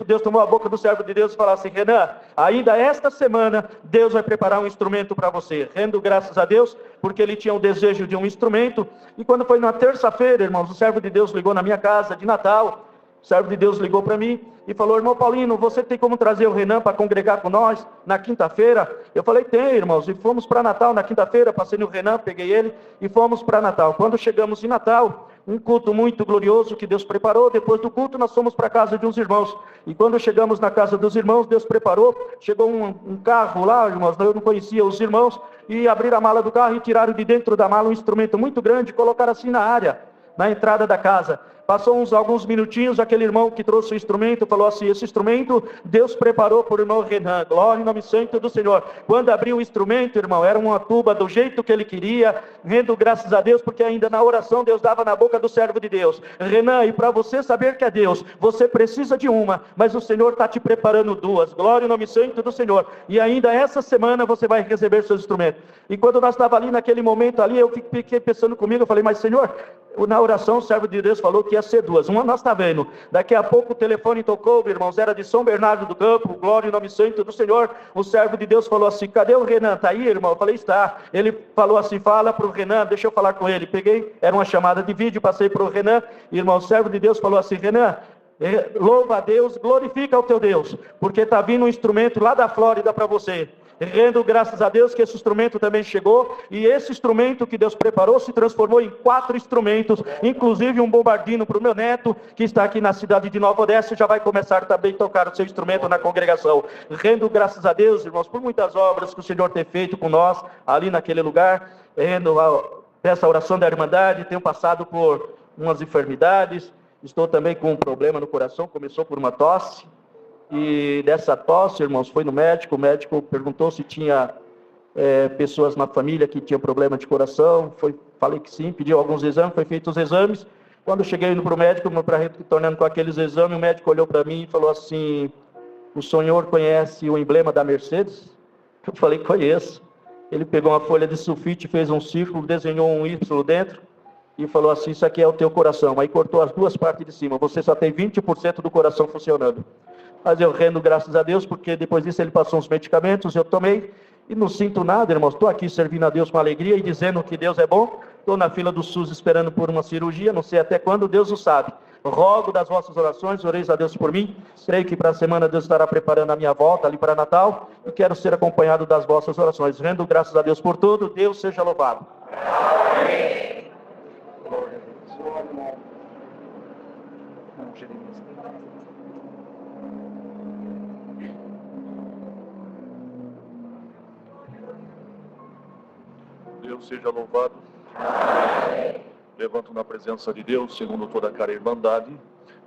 Deus tomou a boca do servo de Deus e falou assim: Renan, ainda esta semana Deus vai preparar um instrumento para você. Rendo graças a Deus, porque ele tinha o desejo de um instrumento. E quando foi na terça-feira, irmãos, o servo de Deus ligou na minha casa de Natal. O servo de Deus ligou para mim e falou: irmão Paulino, você tem como trazer o Renan para congregar com nós na quinta-feira? Eu falei: tem, irmãos. E fomos para Natal na quinta-feira, passei no Renan, peguei ele e fomos para Natal. Quando chegamos em Natal, um culto muito glorioso que Deus preparou. Depois do culto, nós fomos para a casa de uns irmãos. E quando chegamos na casa dos irmãos, Deus preparou. Chegou um carro lá, irmãos, eu não conhecia os irmãos, e abriram a mala do carro e tiraram de dentro da mala um instrumento muito grande e colocaram assim na área, na entrada da casa. Passou alguns minutinhos, aquele irmão que trouxe o instrumento falou assim: esse instrumento Deus preparou para o irmão Renan. Glória em nome santo do Senhor. Quando abriu o instrumento, irmão, era uma tuba do jeito que ele queria, rendo graças a Deus, porque ainda na oração Deus dava na boca do servo de Deus: Renan, e para você saber que é Deus, você precisa de uma, mas o Senhor está te preparando duas. Glória em nome santo do Senhor. E ainda essa semana você vai receber seus instrumentos. E quando nós estávamos ali naquele momento ali, eu fiquei pensando comigo, eu falei: mas Senhor, na oração o servo de Deus falou que ia ser duas. Uma nós está vendo. Daqui a pouco o telefone tocou, irmãos, era de São Bernardo do Campo. Glória em nome santo do Senhor. O servo de Deus falou assim: cadê o Renan? Está aí, irmão? Eu falei: está. Ele falou assim: fala para o Renan, deixa eu falar com ele. Peguei, era uma chamada de vídeo, passei para o Renan. Irmão, o servo de Deus falou assim: Renan, louva a Deus, glorifica o teu Deus, porque está vindo um instrumento lá da Flórida para você. Rendo graças a Deus que esse instrumento também chegou, e esse instrumento que Deus preparou se transformou em 4 instrumentos, inclusive um bombardino para o meu neto, que está aqui na cidade de Nova Odessa, e já vai começar também a tocar o seu instrumento na congregação. Rendo graças a Deus, irmãos, por muitas obras que o Senhor tem feito com nós, ali naquele lugar. Rendo essa oração da Irmandade, tenho passado por umas enfermidades, estou também com um problema no coração, começou por uma tosse. E dessa tosse, irmãos, foi no médico, o médico perguntou se tinha pessoas na família que tinham problema de coração, falei que sim, pediu alguns exames, foi feito os exames. Quando eu cheguei indo para o médico, retornando com aqueles exames, o médico olhou para mim e falou assim: o senhor conhece o emblema da Mercedes? Eu falei: conheço. Ele pegou uma folha de sulfite, fez um círculo, desenhou um Y dentro e falou assim: isso aqui é o teu coração. Aí cortou as duas partes de cima, você só tem 20% do coração funcionando. Mas eu rendo graças a Deus, porque depois disso ele passou uns medicamentos, eu tomei, e não sinto nada, irmãos. Estou aqui servindo a Deus com alegria e dizendo que Deus é bom. Estou na fila do SUS esperando por uma cirurgia, não sei até quando, Deus o sabe. Rogo das vossas orações, oreis a Deus por mim. Creio que para a semana Deus estará preparando a minha volta ali para Natal e quero ser acompanhado das vossas orações. Rendo graças a Deus por tudo. Deus seja louvado. Amém. Deus seja louvado. Levanto na presença de Deus, segundo toda a cara e irmandade,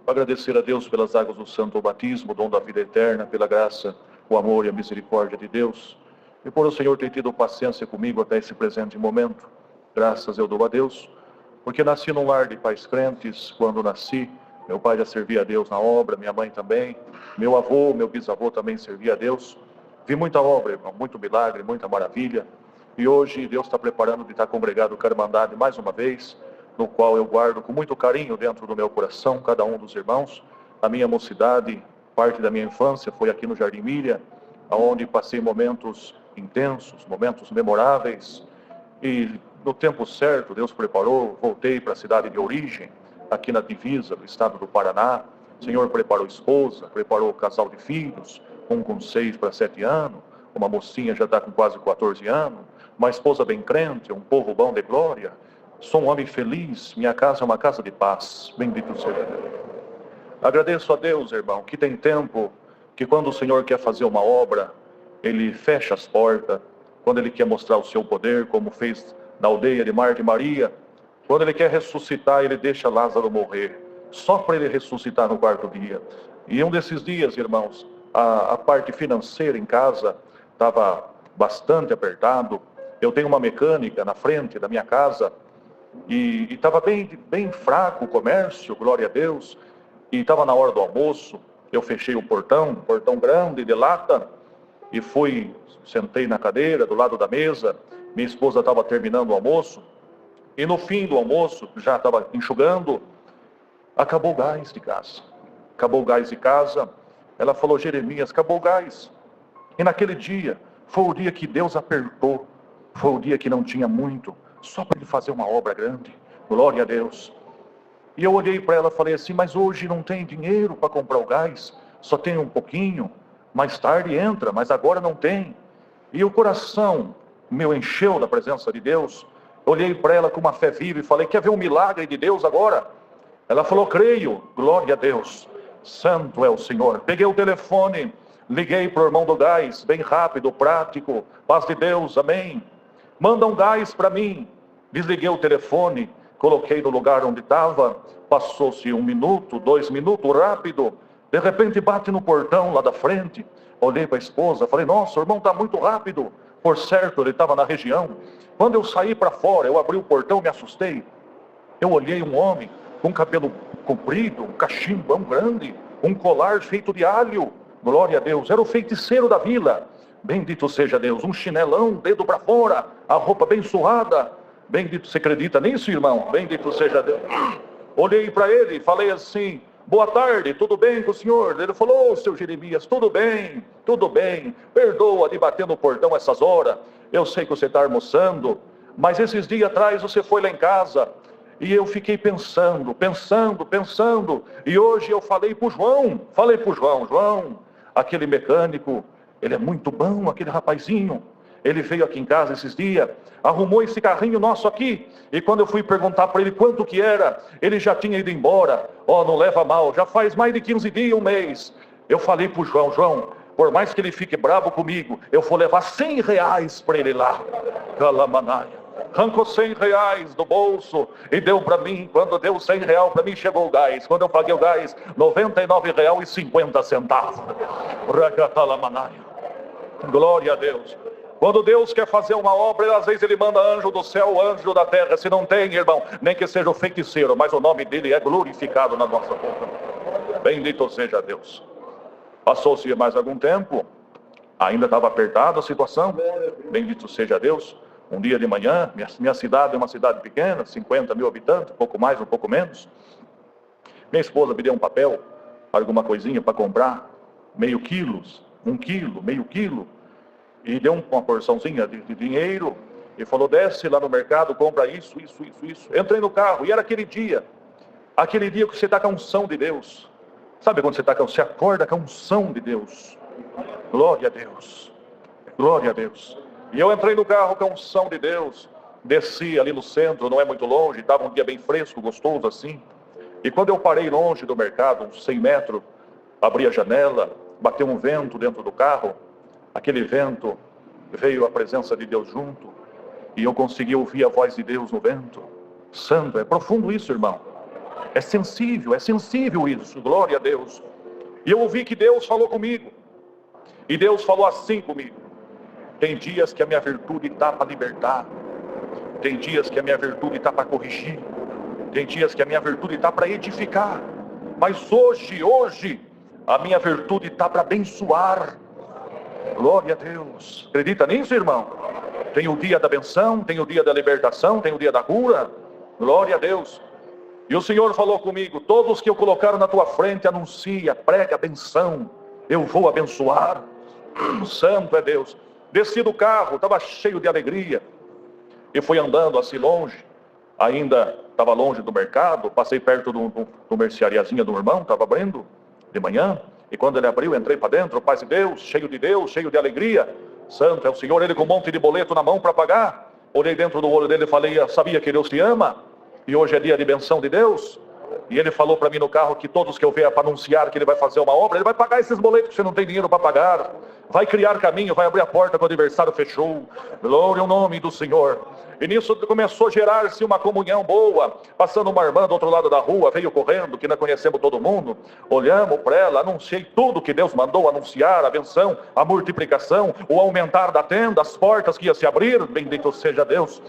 para agradecer a Deus pelas águas do santo batismo, dom da vida eterna, pela graça, o amor e a misericórdia de Deus, e por o Senhor ter tido paciência comigo até esse presente momento. Graças eu dou a Deus, porque nasci num lar de pais crentes. Quando nasci, meu pai já servia a Deus na obra, minha mãe também, meu avô, meu bisavô também servia a Deus. Vi muita obra, irmão, muito milagre, muita maravilha, e hoje Deus está preparando de estar congregado com a Irmandade mais uma vez, no qual eu guardo com muito carinho dentro do meu coração cada um dos irmãos. A minha mocidade, parte da minha infância foi aqui no Jardim Miriam, onde passei momentos intensos, momentos memoráveis, e no tempo certo Deus preparou, voltei para a cidade de origem, aqui na divisa do estado do Paraná. O Senhor preparou esposa, preparou casal de filhos, um com 6 para 7 anos, uma mocinha já está com quase 14 anos, uma esposa bem crente, um povo bom de glória. Sou um homem feliz, minha casa é uma casa de paz. Bendito seja Deus. Agradeço a Deus, irmão, que tem tempo que quando o Senhor quer fazer uma obra, Ele fecha as portas. Quando Ele quer mostrar o seu poder, como fez na aldeia de Marta e Maria. Quando Ele quer ressuscitar, Ele deixa Lázaro morrer, só para ele ressuscitar no 4º dia. E um desses dias, irmãos, a parte financeira em casa estava bastante apertado. Eu tenho uma mecânica na frente da minha casa, e estava bem fraco o comércio, glória a Deus, e estava na hora do almoço. Eu fechei o portão grande de lata, e sentei na cadeira do lado da mesa. Minha esposa estava terminando o almoço, e no fim do almoço, já estava enxugando, acabou o gás de casa. Ela falou: Jeremias, acabou o gás. E naquele dia, foi o dia que Deus apertou, foi o dia que não tinha muito, só para Ele fazer uma obra grande, glória a Deus. E eu olhei para ela e falei assim: mas hoje não tem dinheiro para comprar o gás, só tem um pouquinho, mais tarde entra, mas agora não tem. E o coração meu encheu da presença de Deus. Olhei para ela com uma fé viva e falei: quer ver um milagre de Deus agora? Ela falou: creio, glória a Deus, santo é o Senhor. Peguei o telefone, liguei para o irmão do gás, bem rápido, prático, paz de Deus, amém. Manda um gás para mim. Desliguei o telefone, coloquei no lugar onde estava, passou-se 1 minuto, 2 minutos, rápido, de repente bate no portão lá da frente. Olhei para a esposa, falei: nossa, o irmão está muito rápido. Por certo, ele estava na região. Quando eu saí para fora, eu abri o portão, me assustei. Eu olhei um homem com cabelo comprido, um cachimbão grande, um colar feito de alho, glória a Deus, era o feiticeiro da vila. Bendito seja Deus, um chinelão, dedo para fora, a roupa bem suada. Bendito, você acredita nisso, irmão? Bendito seja Deus. Olhei para ele e falei assim: boa tarde, tudo bem com o senhor? Ele falou: ô, seu Jeremias, tudo bem, perdoa de bater no portão essas horas, eu sei que você está almoçando, mas esses dias atrás você foi lá em casa, e eu fiquei pensando, e hoje eu falei para o João, João, aquele mecânico, ele é muito bom, aquele rapazinho, ele veio aqui em casa esses dias, arrumou esse carrinho nosso aqui, e quando eu fui perguntar para ele quanto que era, ele já tinha ido embora. Não leva mal, já faz mais de 15 dias, 1 mês. Eu falei para o João, por mais que ele fique bravo comigo, eu vou levar R$100 para ele lá. Calamanaia. Arrancou R$100 do bolso e deu para mim. Quando deu R$100 para mim, chegou o gás. Quando eu paguei o gás, R$99,50. Glória a Deus. Quando Deus quer fazer uma obra, às vezes Ele manda anjo do céu, anjo da terra. Se não tem, irmão, nem que seja o feiticeiro, mas o nome dele é glorificado na nossa boca. Bendito seja Deus. Passou-se mais algum tempo, ainda estava apertada a situação. Bendito seja Deus. Um dia de manhã, minha cidade é uma cidade pequena, 50 mil habitantes, um pouco mais, um pouco menos. Minha esposa me deu um papel, alguma coisinha para comprar, meio quilo, 1 quilo, meio quilo, e deu uma porçãozinha de dinheiro, e falou: desce lá no mercado, compra isso. Entrei no carro, e era aquele dia. Aquele dia que você está com a unção de Deus. Sabe quando você acorda com a unção de Deus? Glória a Deus. Glória a Deus. E eu entrei no carro com a unção de Deus. Desci ali no centro, não é muito longe. Estava um dia bem fresco, gostoso assim. E quando eu parei longe do mercado, uns 100 metros, abri a janela, bateu um vento dentro do carro. Aquele vento, veio a presença de Deus junto. E eu consegui ouvir a voz de Deus no vento. Santo, é profundo isso, irmão. É sensível isso, glória a Deus. E eu ouvi que Deus falou comigo. E Deus falou assim comigo: tem dias que a minha virtude está para libertar. Tem dias que a minha virtude está para corrigir. Tem dias que a minha virtude está para edificar. Mas hoje, a minha virtude está para abençoar. Glória a Deus. Acredita nisso, irmão? Tem o dia da benção, tem o dia da libertação, tem o dia da cura. Glória a Deus. E o Senhor falou comigo: todos que eu colocar na tua frente, anuncia, prega a benção. Eu vou abençoar. Santo é Deus. Desci do carro, estava cheio de alegria. E fui andando assim longe. Ainda estava longe do mercado. Passei perto do merceariazinha do irmão, estava abrindo de manhã. E quando ele abriu, entrei para dentro. Paz de Deus, cheio de alegria. Santo é o Senhor, ele com um monte de boleto na mão para pagar. Olhei dentro do olho dele e falei: sabia que Deus te ama? E hoje é dia de benção de Deus. E ele falou para mim no carro que todos que eu vier para anunciar que ele vai fazer uma obra, ele vai pagar esses boletos que você não tem dinheiro para pagar. Vai criar caminho, vai abrir a porta que o adversário fechou. Glória ao nome do Senhor. E nisso começou a gerar-se uma comunhão boa. Passando uma irmã do outro lado da rua, veio correndo, que nós conhecemos todo mundo. Olhamos para ela, anunciei tudo que Deus mandou anunciar: a benção, a multiplicação, o aumentar da tenda, as portas que ia se abrir. Bendito seja Deus.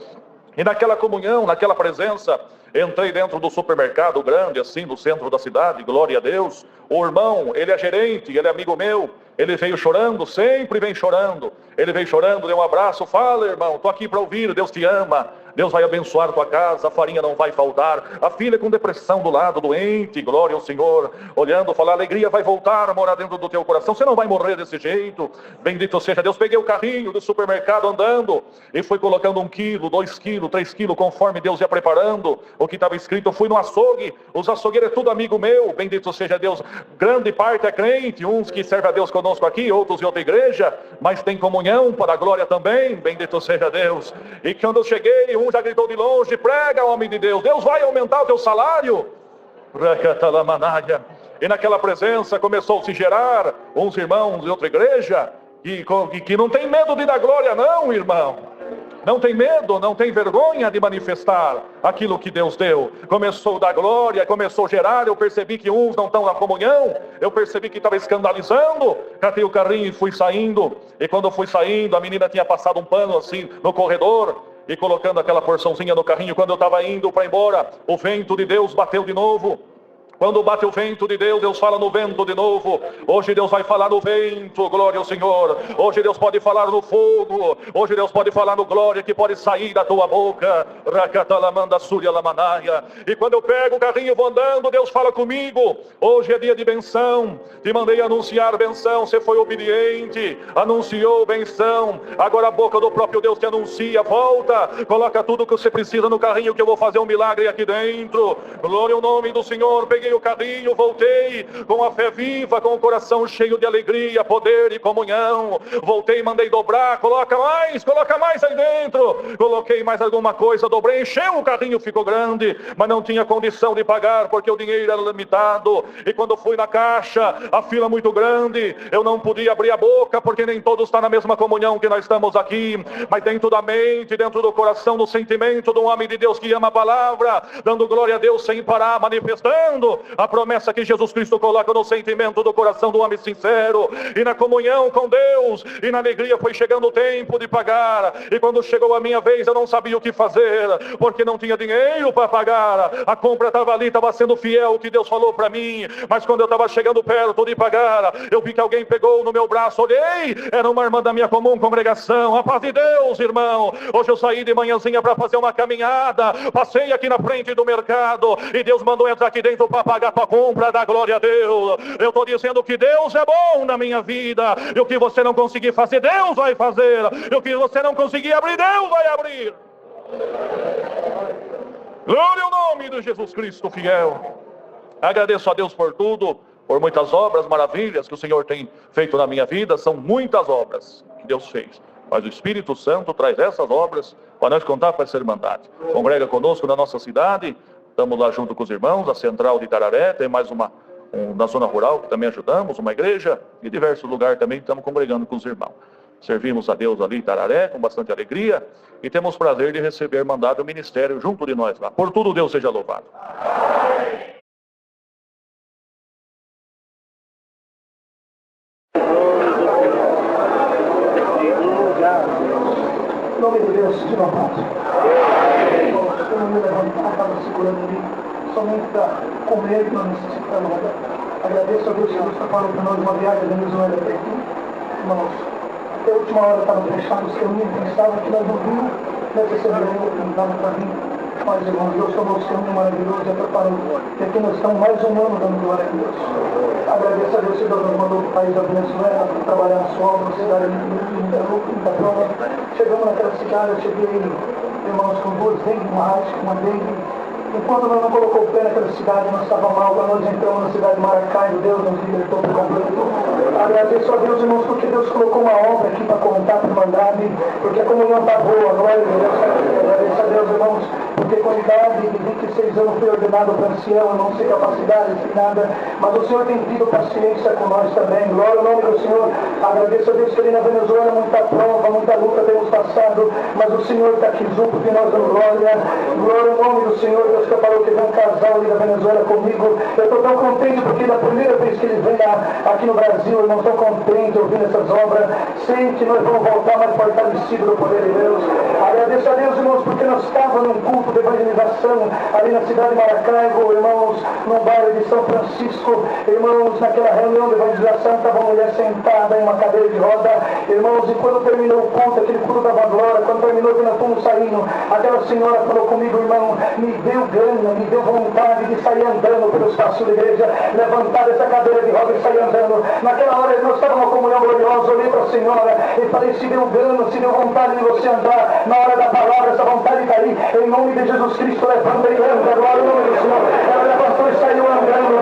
E naquela comunhão, naquela presença, entrei dentro do supermercado grande, assim, no centro da cidade, glória a Deus. O irmão, ele é gerente, ele é amigo meu. Ele veio chorando, sempre vem chorando. Ele veio chorando, deu um abraço: fala, irmão, estou aqui para ouvir, Deus te ama. Deus vai abençoar tua casa, a farinha não vai faltar. A filha com depressão do lado, doente, glória ao Senhor. Olhando, falar: a alegria vai voltar a morar dentro do teu coração. Você não vai morrer desse jeito. Bendito seja Deus. Peguei o carrinho do supermercado andando e fui colocando 1 quilo, 2 quilos, 3 quilos, conforme Deus ia preparando o que estava escrito. Eu fui no açougue. Os açougueiros é tudo amigo meu. Bendito seja Deus. Grande parte é crente, uns que servem a Deus conosco aqui, outros em outra igreja, mas tem comunhão para a glória também. Bendito seja Deus. E quando eu cheguei, um já gritou de longe: prega, homem de Deus, Deus vai aumentar o teu salário. E naquela presença começou a se gerar uns irmãos de outra igreja que não tem medo de dar glória, não, irmão. Não tem medo, não tem vergonha de manifestar aquilo que Deus deu. Começou a dar glória, começou a gerar. Eu percebi que uns não estão na comunhão. Eu percebi que estava escandalizando. Catei o carrinho e fui saindo. E quando eu fui saindo, a menina tinha passado um pano assim no corredor e colocando aquela porçãozinha no carrinho. Quando eu estava indo para embora, o vento de Deus bateu de novo. Quando bate o vento de Deus, Deus fala no vento de novo. Hoje Deus vai falar no vento, glória ao Senhor. Hoje Deus pode falar no fogo. Hoje Deus pode falar no glória que pode sair da tua boca. E quando eu pego o carrinho e vou andando, Deus fala comigo: hoje é dia de benção. Te mandei anunciar benção, você foi obediente, anunciou benção. Agora a boca do próprio Deus te anuncia: volta, coloca tudo que você precisa no carrinho que eu vou fazer um milagre aqui dentro. Glória ao nome do Senhor. Peguei o carrinho, voltei com a fé viva, com o coração cheio de alegria, poder e comunhão. Voltei, mandei dobrar: coloca mais aí dentro. Coloquei mais alguma coisa, dobrei, encheu o carrinho, ficou grande, mas não tinha condição de pagar porque o dinheiro era limitado. E quando fui na caixa, a fila muito grande, eu não podia abrir a boca porque nem todos estão na mesma comunhão que nós estamos aqui. Mas dentro da mente, dentro do coração, no sentimento de um homem de Deus que ama a palavra, dando glória a Deus sem parar, manifestando a promessa que Jesus Cristo coloca no sentimento do coração do homem sincero, e na comunhão com Deus, e na alegria. Foi chegando o tempo de pagar, e quando chegou a minha vez eu não sabia o que fazer, porque não tinha dinheiro para pagar. A compra estava ali, estava sendo fiel o que Deus falou para mim, mas quando eu estava chegando perto de pagar, eu vi que alguém pegou no meu braço. Olhei, era uma irmã da minha comum congregação. A paz de Deus, irmão. Hoje eu saí de manhãzinha para fazer uma caminhada, passei aqui na frente do mercado, e Deus mandou entrar aqui dentro para pagar tua compra. Da glória a Deus. Eu estou dizendo que Deus é bom na minha vida, e o que você não conseguir fazer, Deus vai fazer. E o que você não conseguir abrir, Deus vai abrir. Glória ao nome de Jesus Cristo fiel. Agradeço a Deus por tudo, por muitas obras, maravilhas que o Senhor tem feito na minha vida. São muitas obras que Deus fez, mas o Espírito Santo traz essas obras para nós contar para essa Irmandade. Congrega conosco na nossa cidade, estamos lá junto com os irmãos, a Central de Itararé, tem mais uma na zona rural que também ajudamos, uma igreja, e diversos lugares também estamos congregando com os irmãos. Servimos a Deus ali em Itararé com bastante alegria e temos prazer de receber mandado o ministério junto de nós lá. Por tudo Deus seja louvado. Em nome de Deus, de uma paz. Eu não me levantar, estava segurando ali, somente para comer que nós necessitamos. Agradeço a Deus que está falando para nós uma viagem da Venezuela até aqui. Irmãos, até a última hora estava fechado os caminhos, pensava que nós não vimos necessariamente o que não dava para vir. Mas, irmãos, Deus tomou o caminho maravilhoso e preparou. E aqui nós estamos mais um ano dando glória a Deus. Agradeço a Deus que Deus nos mandou para o país da Venezuela para trabalhar na sua obra, cidade muita luta, muita prova. Chegamos naquela cidade, eu cheguei, irmãos, com duas dengue, uma raiz, uma dengue. Enquanto nós não colocou o pé naquela cidade, nós estávamos mal, quando nós entramos na cidade de Maracaibo, Deus nos libertou por completo. Agradeço a Deus, irmãos, porque Deus colocou uma obra aqui para contar, para mandar, porque a comunhão está boa, glória a Deus. Agradeço a Deus, irmãos, porque com a idade de 26 anos fui ordenado para ancião, eu não sei capacidade, sem nada, mas o Senhor tem tido paciência com nós também, glória ao nome do Senhor. Agradeço a Deus que ali na Venezuela muita prova, muita luta temos passado, mas o Senhor está aqui junto de nós, dando glória. Glória ao nome do Senhor. Deus que falou que vem um casal ali da Venezuela comigo. Eu estou tão contente porque da primeira vez que ele vem aqui no Brasil, eu não estou contente ouvindo essas obras. Sei que nós vamos voltar mais fortalecidos do poder de Deus. Agradeço a Deus, irmãos, porque nós estávamos num culto de evangelização ali na cidade de Maracaibo, irmãos, num bairro de São Francisco. Irmãos, naquela reunião de evangelização estava uma mulher sentada em uma cadeira de roda. Irmãos, e quando terminou o culto, aquele culto da glória, quando terminou que nós fomos saindo, aquela senhora falou comigo, irmão, me deu gana, me deu vontade de sair andando pelo espaço da igreja, levantar dessa cadeira de roda e sair andando. Naquela hora nós estávamos numa comunhão gloriosa, olhei para a senhora e falei, se deu gana, se deu vontade de você andar na hora da palavra, essa vontade de cair, em nome de Jesus Cristo, levanta e anda, glória ao nome do Senhor. Ela levantou e saiu andando,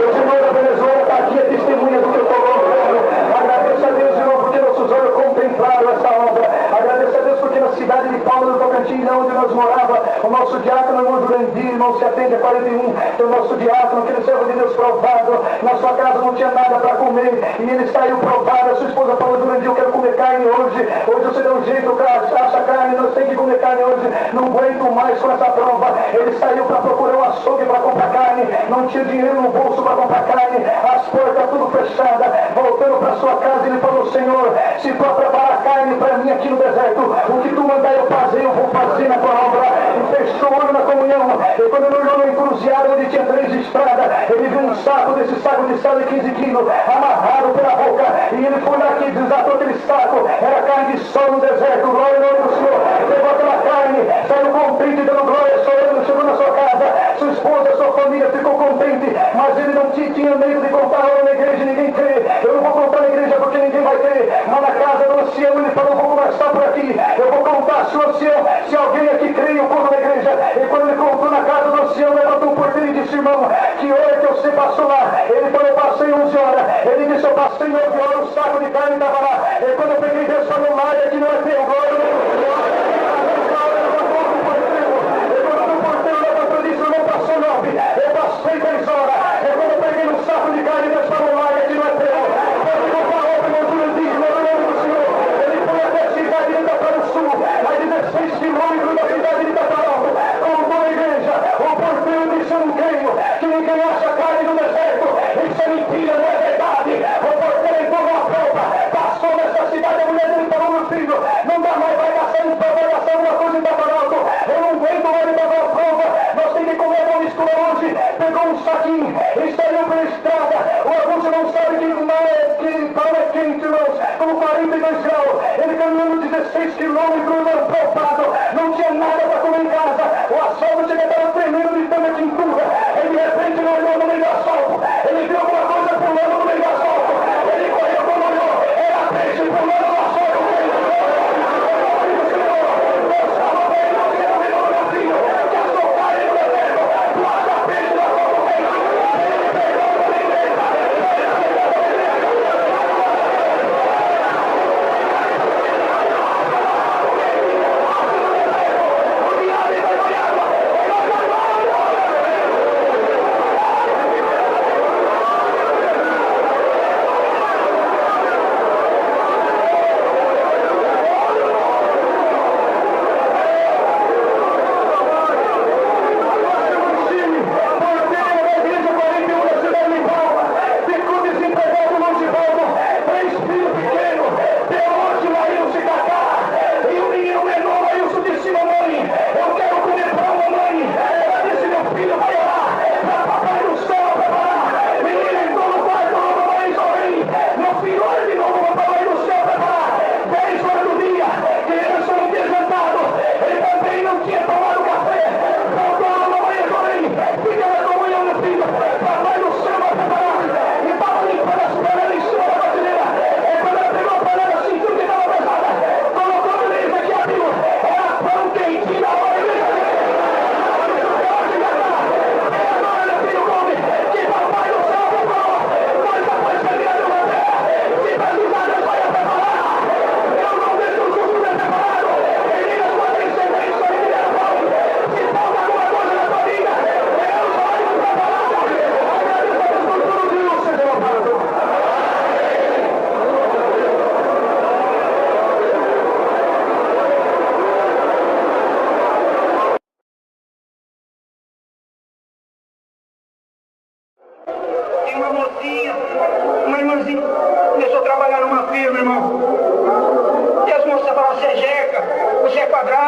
o Senhor da Venezuela está aqui, é testemunha do que eu estou louvando. Agradeço a Deus, irmão, porque nossos olhos contemplaram essa obra. Agradeço a Deus porque na cidade de Paulo do Tocantins, onde nós morávamos, o nosso diácono, irmão Jurandir, irmão, se atende a 41, que é o nosso diácono, aquele servo de Deus provado, na sua casa não tinha nada para comer, e ele saiu provado. A sua esposa falou, Jurandir, eu quero comer carne hoje você deu um jeito, acha carne, nós temos que comer carne hoje, não aguento mais com essa prova. Ele saiu para procurar um açougue para comprar carne, não tinha dinheiro no bolso para comprar carne, as portas tudo fechadas, voltando para sua casa, ele falou, Senhor, se for preparar carne para mim aqui no deserto, o que tu mandar eu fazer, eu vou fazer na tua obra. E fechou o olho na comunhão, e quando ele olhou no encruzilhado onde tinha 3 estradas, ele viu um saco desse saco de sal de 15 quilos, amarrado pela boca, e ele foi lá que desatou aquele saco, era carne de sol no deserto, glória ao nome do Senhor. Levou aquela carne, saiu contente, dando glória, chorando, chegou na sua casa, sua esposa, sua família ficou contente, mas ele não tinha medo de contar a hora na igreja, ninguém crê. Eu não vou contar na igreja porque ninguém vai crer, mas na casa do ancião ele falou, vou conversar por aqui, eu vou contar se o ancião, se alguém aqui crê, eu conto na igreja. E quando ele contou na casa do ancião, levantou um porteiro e disse, irmão, que hora que você passou lá? Ele falou, eu passei 11 horas. Ele disse, eu passei 9 horas, o saco de carne estava lá. E quando eu peguei Deus falou, lá, aqui não é teu, glória ao Senhor. Eu passei 10 horas, e quando eu peguei um saco de carne, Deus falou, lá, aqui não é teu. Ele comparou com o meu Jurandir, no nome do Senhor. Ele foi até a cidade de Itapará do Sul, a 16 quilômetros da cidade de Itapará, contou a igreja. O porteiro disse, eu não creio, que ninguém acha carne no deserto. Isso é mentira, não é verdade. O porteiro entrou numa prova, passou nessa cidade, a mulher dele falou, meu filho, não dá mais, vai gastar uma coisa em Itapará. Eu não aguento mais levar a prova, nós temos que comer a mistura hoje. Pegou um saquinho e saiu pela estrada. O Augusto não sabe que pau é quente, irmãos, como 42 graus. Ele caminhando 16 quilômetros, poupado, não tinha nada para comer em casa. O asfalto chega a estar tremendo de tanta quintura. E de repente ele olhou no meio do asfalto, ele viu alguma coisa pulando no meio do asfalto. Ele correu quando olhou, era peixe pulando no asfalto. Deus estava bem, não se dominou, meu filho.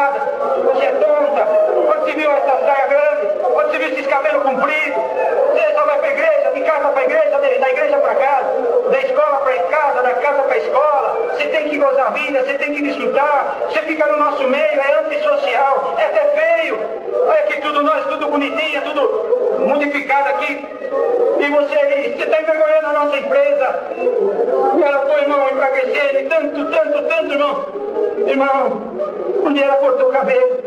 casada, você é tonta. Quando se viu essa saia grande, quando se viu esses cabelos compridos, você só vai para a igreja, de casa para a igreja, da igreja para casa, da escola para casa, da casa para a escola. Você tem que gozar a vida, você tem que desfrutar. Você fica no nosso meio, é antissocial, é até feio. Olha aqui tudo nós, tudo bonitinho, tudo modificado aqui. E você está envergonhando a nossa empresa. E ela foi, irmão, enfraquecendo, tanto, irmão. Irmão, um dia ela cortou o cabelo.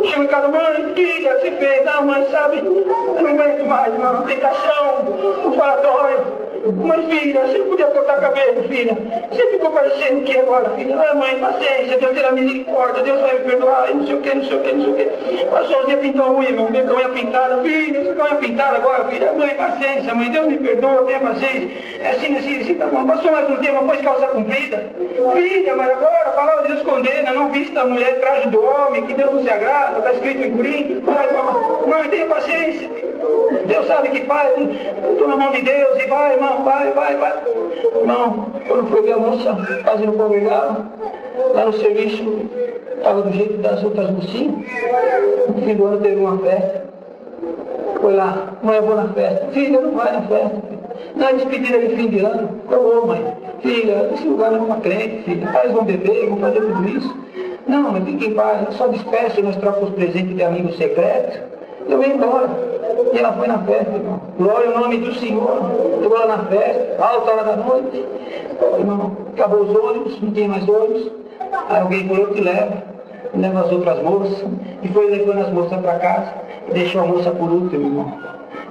Chegou em casa, mãe, filha, se fez. Não, mãe, sabe, eu não aguento mais, irmão. Tentação, um falatório. Mas, filha, você não podia cortar cabelo, filha. Você ficou parecendo o que agora, filha? Ah, mãe, paciência, Deus terá misericórdia, Deus vai me perdoar, e não sei o que. Passou os dias pintou a unha, meu, minha unha pintada. Filha, você com a unha pintada agora, filha? Mãe, paciência, mãe, Deus me perdoa, tenha paciência. É assim, tá bom. Passou mais um dia, mas pôs calça comprida. Filha, mas agora, a palavra de Deus condena, não vista a mulher traje do homem, que Deus não se agrada, está escrito em Coríntios. Mãe, tenha paciência. Deus sabe que faz, estou na mão de Deus, e vai, irmão. Vai. Irmão, quando foi ver a moça fazendo congregado, lá no serviço, estava do jeito das outras mocinhas. No fim do ano teve uma festa. Foi lá, mãe, eu vou na festa. Filha, não vai na festa. Não é despedida de fim de ano. Eu vou, mãe. Filha, esse lugar não é uma crente, filha. Eles vão beber, vão fazer tudo isso. Não, mas fique em paz, só despeça, nós trocamos os presentes de amigo secreto. Eu vim embora. E ela foi na festa, irmão. Glória ao nome do Senhor. Chegou lá na festa, alta hora da noite. Irmão, acabou os ônibus, não tinha mais ônibus. Aí alguém falou que leva as outras moças. E foi levando as moças para casa. E deixou a moça por último, irmão.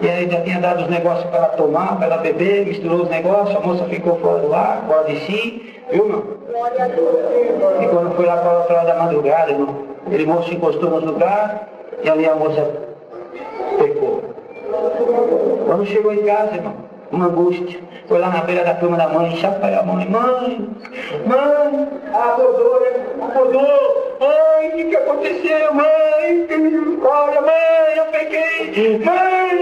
E aí já tinha dado os negócios para ela tomar, para ela beber, misturou os negócios. A moça ficou fora do ar, fora de si. Viu, irmão? E quando foi lá para a outra hora da madrugada, irmão, aquele moço encostou no lugar. E ali a moça pecou. Quando chegou em casa, irmão, uma angústia, foi lá na beira da cama da mãe, chacoalhou a mãe, mãe, acordou, mãe, o que aconteceu, mãe, que misericórdia, mãe, eu peguei, mãe,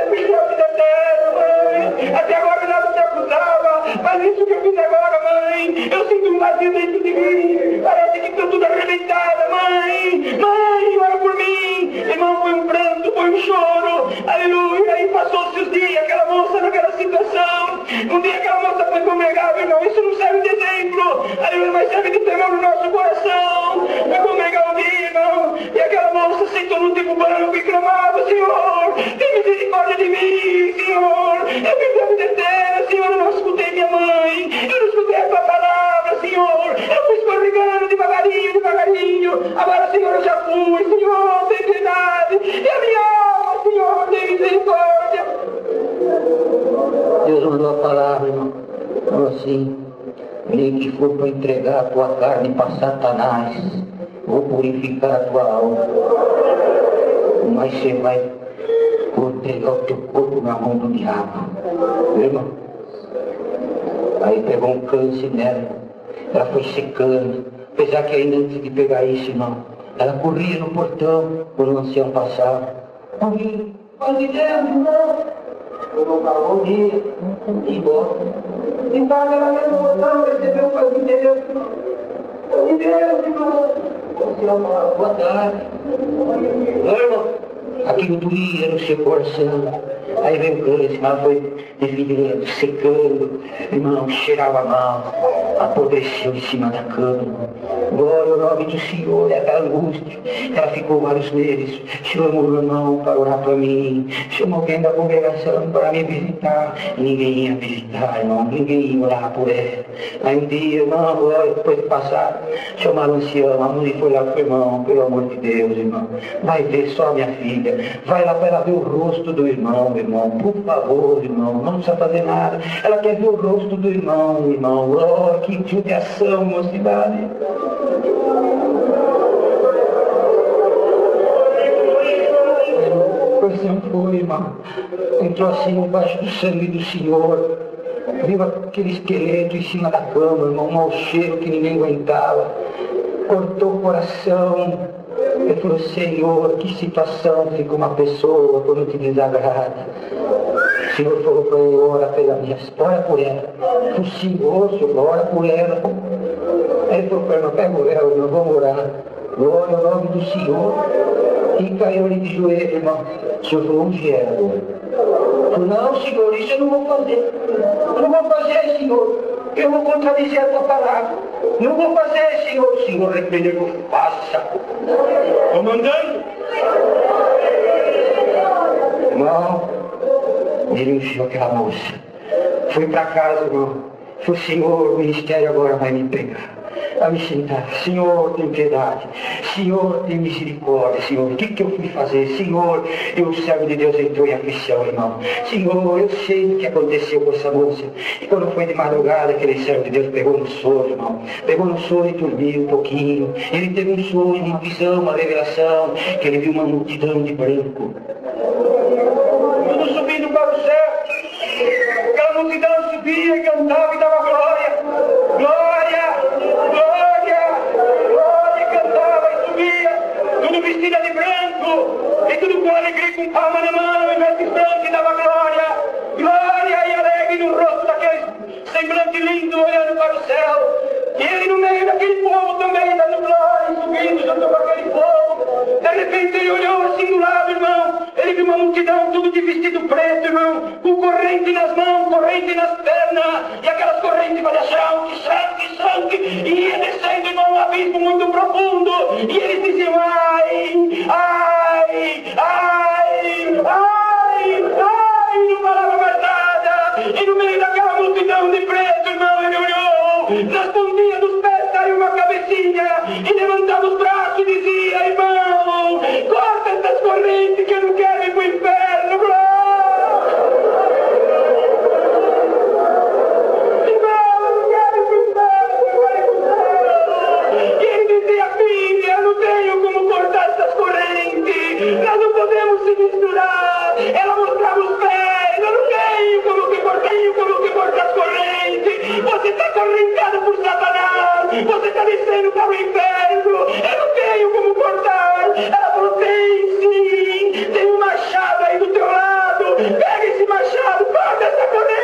me deu a vida eterna, mãe, até agora nada te acusava, mas isso que eu fiz agora, mãe, eu sinto um vazio dentro de mim, parece que estou tudo arrebentada, mãe, ora por mim, irmão, foi um pranto, foi um choro, aleluia, aí passou-se os dias, aquela moça naquela situação, um dia aquela moça foi congregar, irmão, isso não serve de exemplo, aleluia, mas serve de temor no nosso coração, foi congregar um dia, irmão, e aquela moça sentou no tipo banco e clamava, Senhor, tem misericórdia de mim, Senhor, eu vivi a vida inteira, Senhor, eu não escutei minha mãe, eu não escutei a tua palavra, Senhor, eu fui escorregando devagarinho, agora, Senhor, eu já fui, Senhor, tem piedade, e a minha alma, Senhor, tem misericórdia. Deus mandou a palavra, irmão, falou assim, nem que for para entregar a tua carne para Satanás, vou purificar a tua alma, mas você vai entregar o teu corpo na mão do diabo, viu, irmão? Aí pegou um câncer nela, ela foi secando, apesar que ainda antes de pegar isso, irmão, ela corria no portão quando o ancião passava. Bom dia, irmão. Bom dia, e embora. Embaixo ela veio no portão, recebeu o pão de Deus. Pão de Deus, irmão. O ancião falava, boa tarde. Não, irmão, aquilo doía no seu coração. Aí veio o câncer, mas foi desligando, secando, irmão, cheirava mal, apodreceu em cima da cama. Glória ao nome do Senhor, é aquela angústia. Ela ficou vários meses, chamou o irmão para orar para mim, chamou alguém da congregação para me visitar. E ninguém ia visitar, irmão, ninguém ia orar por ela. Aí um dia, irmão, glória, depois de passar, chamaram o ancião, a mãe foi lá pro irmão, pelo amor de Deus, irmão, vai ver só minha filha, vai lá para ela ver o rosto do irmão, por favor, irmão, não precisa fazer nada. Ela quer ver o rosto do irmão. Oh, que judiação, mocidade. Pois não foi, irmão. Entrou assim embaixo do sangue do Senhor. Viu aquele esqueleto em cima da cama, irmão, um mau cheiro que ninguém aguentava. Cortou o coração. Ele falou, Senhor, que situação fica uma pessoa quando te desagrada. O Senhor falou para ele, ora pela minha, ora por ela. O Senhor ora por ela. Aí falou para ela, pega o véu, irmão, vamos orar. Glória ao nome do Senhor. E caiu ali de joelho, irmão. O Senhor falou, onde é agora? Falei, não, Senhor, isso eu não vou fazer. Eu não vou fazer, Senhor. Eu vou contradizer a tua palavra. Não vou fazer, Senhor. O Senhor repreendeu, faça. Estou mandando. Irmão, dirigiu aquela moça. Fui para casa, irmão. Falei, Senhor, o ministério agora vai me pegar. A me sentar. Senhor, tem piedade. Senhor, tem misericórdia. Senhor, o que eu fui fazer? Senhor, o servo de Deus entrou em aflição, irmão. Senhor, eu sei o que aconteceu com essa moça. E quando foi de madrugada, aquele servo de Deus pegou no sono, irmão. Pegou no sono e dormiu um pouquinho. Ele teve um sonho, uma visão, uma revelação, que ele viu uma multidão de branco. Tudo subindo para o céu. Aquela multidão subia e cantava e dava glória. Glória! Glória! Cantava e subia. Tudo vestida de branco. E tudo com alegria e com palma na mão. E vestes brancos e dava glória. Glória e alegre no rosto daquele semblante lindo olhando para o céu. E ele no meio daquele povo também dando glória e subindo junto com aquele povo. De repente ele olhou assim do lado, irmão. Ele viu uma multidão tudo de vestido preto, irmão. Com corrente nas mãos, corrente nas pernas. E aquelas correntes para sangue, sangue, sangue. E ia descendo, irmão, um abismo muito profundo. E eles diziam, ai, ai, ai, ai, ai. Não falava mais nada. E no meio daquela multidão de preto, irmão, ele olhou. Nas pontinhas dos pés saiu uma cabecinha. E levantava os braços e dizia, irmão, corta essas correntes que eu não quero ir para o inferno. Nós não podemos se misturar. Ela mostrava os pés. Eu não tenho como que cortar as correntes. Você está acorrentado por Satanás. Você está descendo para o inferno. Eu não tenho como cortar. Ela falou, tem sim. Tem um machado aí do teu lado. Pega esse machado, corta essa corrente.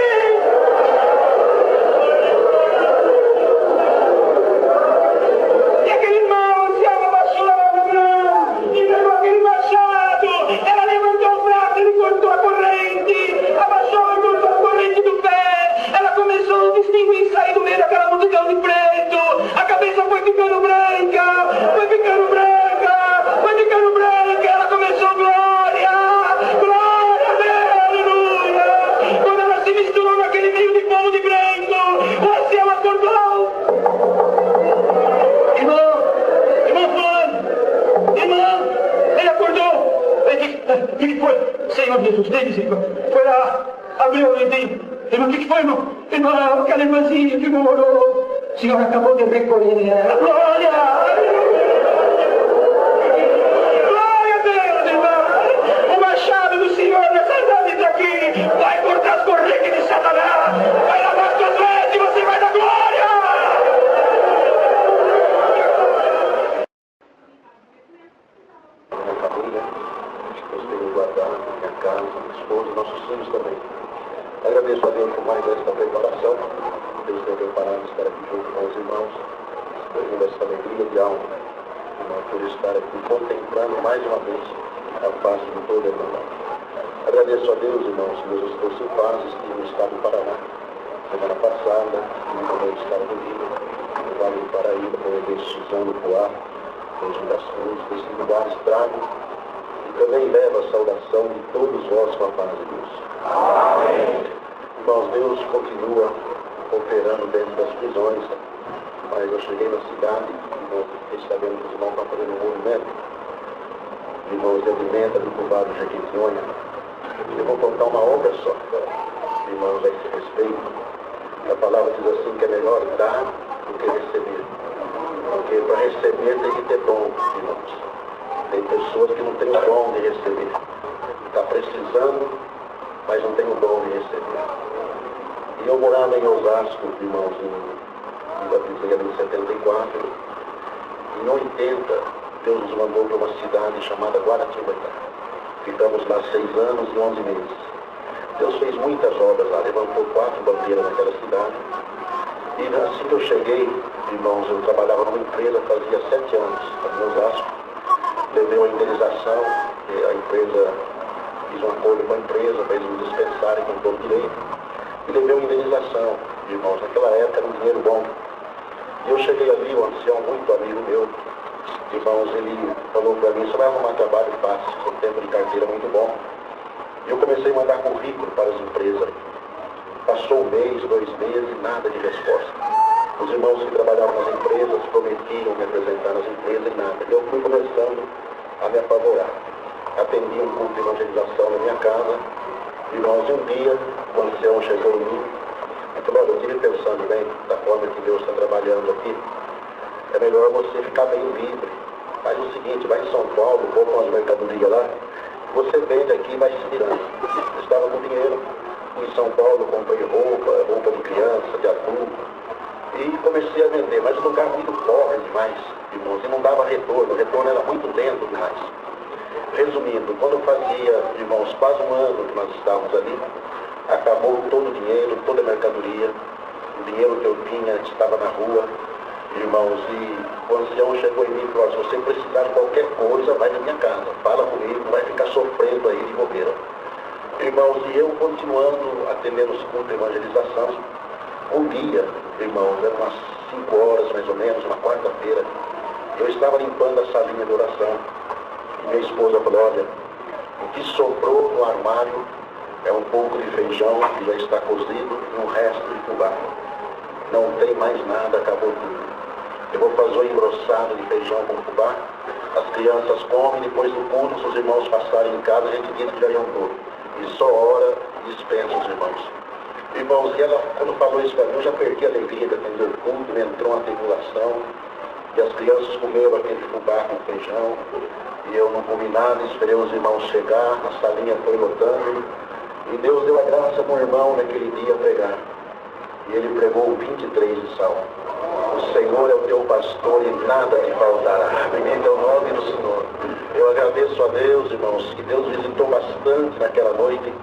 E aquele irmão se abaixou e pegou aquele machado. Ela levantou o braço, ele cortou a corrente. Abaixou e cortou a corrente do pé. Ela começou a distinguir sair do meio daquela multidão de preto. A cabeça foi ficando branca. Foi ficando branca. Foi ficando branca. Ela começou glória. Glória a Deus, aleluia. Quando ela se misturou naquele meio de povo de branco, o céu acordou. Irmão fulano. Irmão, ele acordou. O que foi? Senhor Jesus, dele, foi lá, abriu o lentinho. Irmão, o que foi, irmão? Irmão, aquela irmãzinha que morou. O Senhor acabou de recolher ela. Glória! Glória a Deus, irmão. O machado do Senhor nessas áreas aqui vai cortar as correntes de Satanás. Vai lavar as tuas vestes e você vai dar glória! Minha família, Deus tenha guardado minha casa, minha esposa, nossos filhos também. Agradeço a Deus por mais esta preparação. Deus tem preparado estar aqui junto com os irmãos, trazendo essa alegria de alma, irmão, por estar aqui contemplando mais uma vez a face de toda a irmandade. Agradeço a Deus, irmãos, que nos trouxe em paz aqui no estado do Paraná. Semana passada, no estado do Rio, no Vale do Paraíba, com o evento Suzano Poá, Anjo das Cruzes, desses lugares trago e também levo a saudação de todos vós com a paz de Deus. Amém. Irmãos, Deus continua operando dentro das prisões, mas eu cheguei na cidade e fiquei sabendo que os irmãos estão fazendo um movimento. Irmãos de alimenta do povoado Jequitinhonha. Eu vou contar uma obra só, irmãos, a esse respeito. A palavra diz assim que é melhor dar do que receber. Porque para receber tem que ter dom, irmãos. Tem pessoas que não têm o dom de receber. Está precisando, mas não tem o dom de receber. E eu morava em Osasco, irmãos, em Batizei em 74. Em 80, Deus nos mandou para uma cidade chamada Guaratinguetá. Ficamos lá 6 anos e 11 meses. Deus fez muitas obras lá, levantou 4 bandeiras naquela cidade. E assim que eu cheguei, irmãos, eu trabalhava numa empresa fazia 7 anos, aqui em Osasco. Levei uma indenização, a empresa, fiz um acordo com a empresa para eles me dispensarem com todo direito. E levei uma indenização, irmãos, naquela época era um dinheiro bom. E eu cheguei ali, um ancião muito amigo meu, irmãos, ele falou para mim, você vai arrumar trabalho fácil, com tempo de carteira muito bom. E eu comecei a mandar currículo para as empresas. Passou 1 mês, 2 meses, nada de resposta. Os irmãos que trabalhavam nas empresas prometiam me apresentar nas empresas e nada. Eu fui começando a me apavorar. Atendi um culto de evangelização na minha casa. Irmãos, um dia, o ancião chegou em mim e falou, olha, eu estive pensando bem da forma que Deus está trabalhando aqui. É melhor você ficar bem livre. Faz o seguinte, vai em São Paulo, compra umas mercadorias lá, você vende aqui e vai se virando. Eu estava com dinheiro, fui em São Paulo, comprei roupa de criança, de adulto, e comecei a vender, mas um lugar muito pobre demais, irmãos, e não dava retorno, o retorno era muito lento demais. Resumindo, quando fazia, irmãos, quase 1 ano que nós estávamos ali, acabou todo o dinheiro, toda a mercadoria, o dinheiro que eu tinha estava na rua, irmãos, e o ancião chegou em mim e falou, se você precisar de qualquer coisa, vai na minha casa, fala comigo, não vai ficar sofrendo aí de bobeira. Irmãos, e eu continuando atendendo os cultos de evangelização, um dia, irmãos, eram umas 5 horas mais ou menos, uma quarta-feira, eu estava limpando a salinha de oração, e minha esposa falou, olha, o que sobrou no armário é um pouco de feijão que já está cozido e um resto de fubá. Não tem mais nada, acabou tudo. Eu vou fazer um engrossado de feijão com fubá, as crianças comem, depois do culto, se os irmãos passarem em casa, a gente diz que já jantou. E só hora dispensa os irmãos. Irmãos, e ela, quando falou isso para mim, eu já perdi a alegria de atender o culto, me entrou uma tribulação, e as crianças comeram aquele fubá com feijão, e eu não comi nada, esperei os irmãos chegar, a salinha foi lotando, e Deus deu a graça para um irmão naquele dia pregar. E ele pregou o 23 de Salmo. O Senhor é o teu pastor e nada te faltará. Bendito é o nome do Senhor. Eu agradeço a Deus, irmãos, que Deus visitou bastante naquela noite.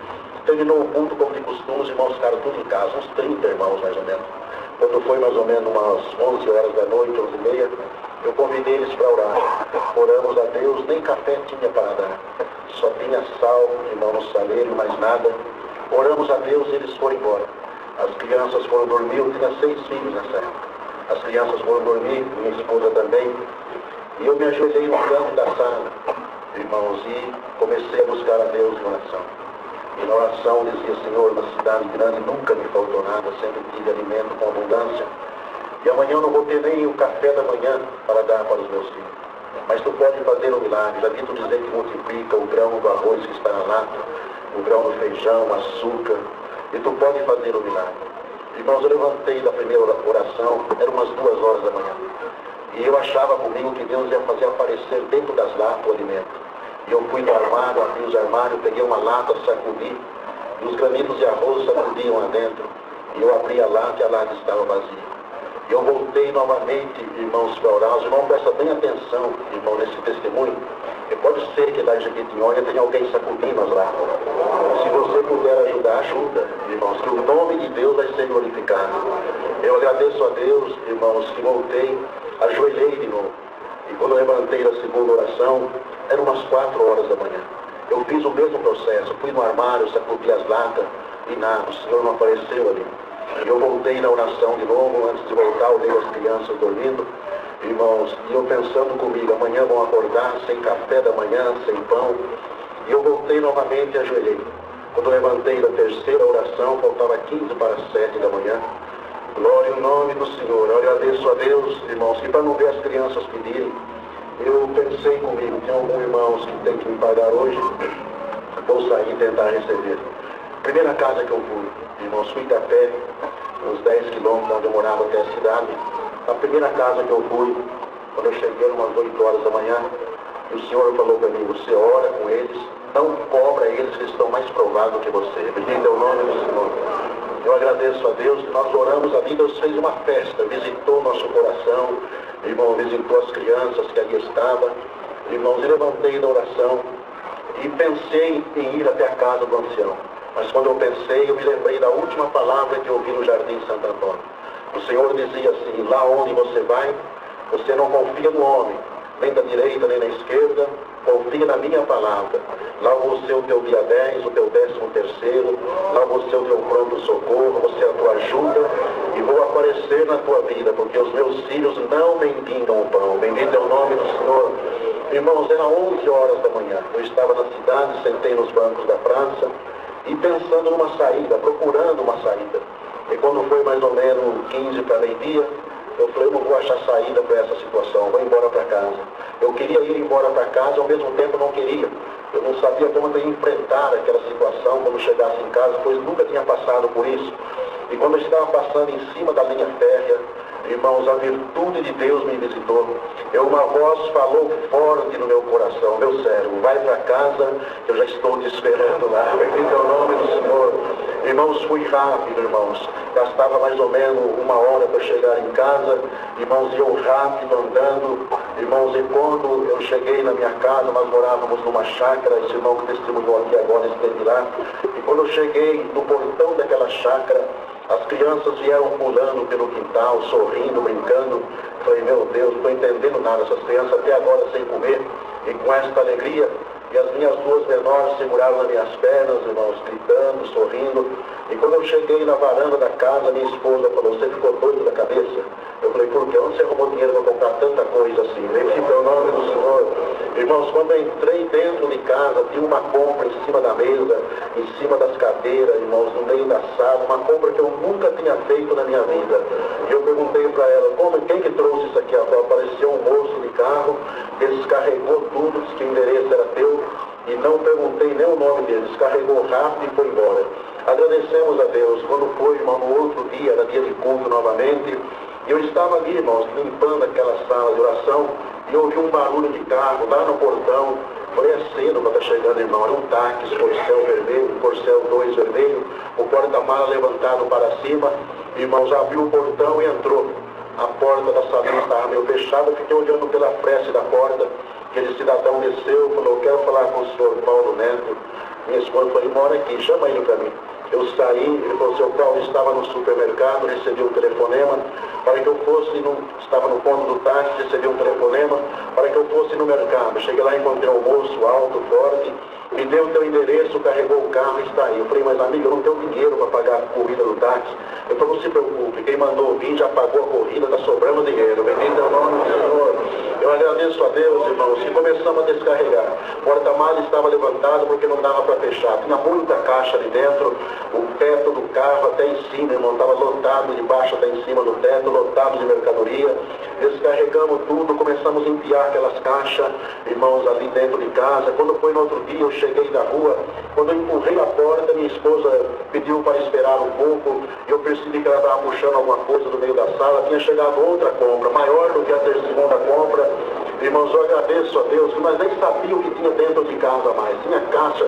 Terminou o culto como de costume, os irmãos ficaram tudo em casa, uns 30 irmãos mais ou menos. Quando foi mais ou menos umas 11 horas da noite, 11h30, eu convidei eles para orar. Oramos a Deus, nem café tinha para dar. Só tinha sal, irmão, no saleiro, mais nada. Oramos a Deus e eles foram embora. As crianças foram dormir, eu tinha 6 filhos nessa época. As crianças foram dormir, minha esposa também. E eu me ajoelhei no canto da sala, irmãos, e comecei a buscar a Deus em oração. E na oração dizia, Senhor, na cidade grande nunca me faltou nada, sempre tive alimento com abundância. E amanhã eu não vou ter nem o café da manhã para dar para os meus filhos. Mas tu pode fazer um milagre. Já vi tu dizer que multiplica o grão do arroz que está na lata, o grão do feijão, o açúcar. E tu pode fazer um milagre. Irmãos, eu levantei da primeira oração, eram umas 2 horas da manhã. E eu achava comigo que Deus ia fazer aparecer dentro das latas o alimento. E eu fui no armário, abri os armários, peguei uma lata, sacudi, e os granitos de arroz sacudiam lá dentro. E eu abri a lata e a lata estava vazia. E eu voltei novamente, irmãos, para orar. Os irmãos, prestem bem atenção, irmão, nesse testemunho. E pode ser que lá em Jequitinhonha tenha alguém sacudindo as latas. Se você puder ajudar, ajuda, irmãos, que o nome de Deus vai ser glorificado. Eu agradeço a Deus, irmãos, que voltei, ajoelhei de novo. E quando eu levantei da segunda oração, eram umas 4 horas da manhã. Eu fiz o mesmo processo, fui no armário, sacudi as latas e nada, o Senhor não apareceu ali. E eu voltei na oração de novo, antes de voltar, olhei as crianças dormindo, irmãos, e eu pensando comigo, amanhã vão acordar sem café da manhã, sem pão. E eu voltei novamente e ajoelhei. Quando eu levantei da terceira oração, faltava 15 para as 7 da manhã. Glória ao nome do Senhor. Eu agradeço a Deus, irmãos, que para não ver as crianças pedirem, eu pensei comigo, tem alguns irmãos que tem que me pagar hoje, vou sair e tentar receber. Primeira casa que eu fui, irmãos, fui a pé, uns 10 quilômetros onde eu morava até a cidade. A primeira casa que eu fui, quando eu cheguei, umas 8 horas da manhã, o Senhor falou para mim, você ora com eles, não cobra eles, eles estão mais provados que você. Bendito é o nome do Senhor. Eu agradeço a Deus que nós oramos ali, Deus fez uma festa, visitou nosso coração, irmão, visitou as crianças que ali estavam. Irmãos, eu levantei da oração e pensei em ir até a casa do ancião. Mas quando eu pensei, eu me lembrei da última palavra que eu ouvi no Jardim Santo Antônio. O Senhor dizia assim: lá onde você vai, você não confia no homem, nem da direita nem da esquerda, confia na minha palavra. Lá vou ser o teu dia 10, o teu 13º, lá vou ser o teu pronto socorro, vou ser a tua ajuda e vou aparecer na tua vida, porque os meus filhos não mendigam o pão. Bendito é o nome do Senhor. Irmãos, era 11 horas da manhã. Eu estava na cidade, sentei nos bancos da praça e pensando numa saída, procurando uma saída. E quando foi mais ou menos 15 para meio-dia, eu falei: eu não vou achar saída para essa situação, vou embora para casa. Eu queria ir embora para casa, ao mesmo tempo não queria. Eu não sabia como eu ia enfrentar aquela situação quando chegasse em casa, pois nunca tinha passado por isso. E quando eu estava passando em cima da linha férrea, irmãos, a virtude de Deus me visitou. Uma voz falou forte no meu coração: meu servo, vai para casa, eu já estou te esperando lá. Bendito é o nome do Senhor. Irmãos, fui rápido, irmãos. Gastava mais ou menos 1 hora para chegar em casa. Irmãos, eu rápido andando. Irmãos, e quando eu cheguei na minha casa, nós morávamos numa chácara, esse irmão que testemunhou aqui agora esteve lá. E quando eu cheguei no portão daquela chácara, as crianças vieram pulando pelo quintal, sorrindo, brincando. Falei: meu Deus, não estou entendendo nada. Essas crianças até agora sem comer e com esta alegria. E as minhas 2 menores seguraram nas minhas pernas, irmãos, gritando, sorrindo. E quando eu cheguei na varanda da casa, minha esposa falou: você ficou doido da cabeça? Eu falei: por quê? Onde você arrumou dinheiro para comprar tanta coisa assim? Bendito é o nome do Senhor. Irmãos, quando eu entrei dentro de casa, tinha uma compra em cima da mesa, em cima das cadeiras, irmãos, no meio da sala, uma compra que eu nunca tinha feito na minha vida. E eu perguntei para ela: quem que trouxe isso aqui? Apareceu um moço de carro, ele descarregou tudo, disse que o endereço era teu, e não perguntei nem o nome dele, descarregou rápido e foi embora. Agradecemos a Deus. Quando foi, irmão, no outro dia, era dia de culto novamente, e eu estava ali, irmãos, limpando aquela sala de oração, e ouvi um barulho de carro lá no portão. Falei: é cedo para estar chegando, irmão. Era um táxi, Corcel vermelho, Corcel 2 vermelho, o porta-mala levantado para cima. Irmãos, abriu o portão e entrou. A porta da salinha estava meio fechada, eu fiquei olhando pela fresta da porta. Aquele cidadão desceu, falou: eu quero falar com o senhor Paulo Neto. Minha esposa falou: mora aqui, chama ele para mim. Eu saí, ele falou: seu Paulo estava no supermercado, recebi um telefonema para que eu fosse, estava no ponto do táxi, recebi um telefonema para que eu fosse no mercado. Cheguei lá, encontrei um moço alto, forte, me deu o teu endereço, carregou o carro e está aí. Eu falei: mas amigo, eu não tenho dinheiro para pagar a corrida do táxi. Ele falou: não se preocupe, quem mandou vir já pagou a corrida, está sobrando dinheiro. Bendito é o nome do Senhor. Eu agradeço a Deus, irmãos, e começamos a descarregar. O porta-mala estava levantado porque não dava para fechar. Tinha muita caixa ali dentro, o teto do carro até em cima, irmão, estava lotado de baixo até em cima do teto, lotado de mercadoria. Descarregamos tudo, começamos a empilhar aquelas caixas, irmãos, ali dentro de casa. Quando foi no outro dia, eu cheguei na rua, quando eu empurrei a porta, minha esposa pediu para esperar um pouco, e eu percebi que ela estava puxando alguma coisa do meio da sala. Tinha chegado outra compra, maior do que a segunda compra. Irmãos, eu agradeço a Deus, mas nem sabia o que tinha dentro de casa mais. Tinha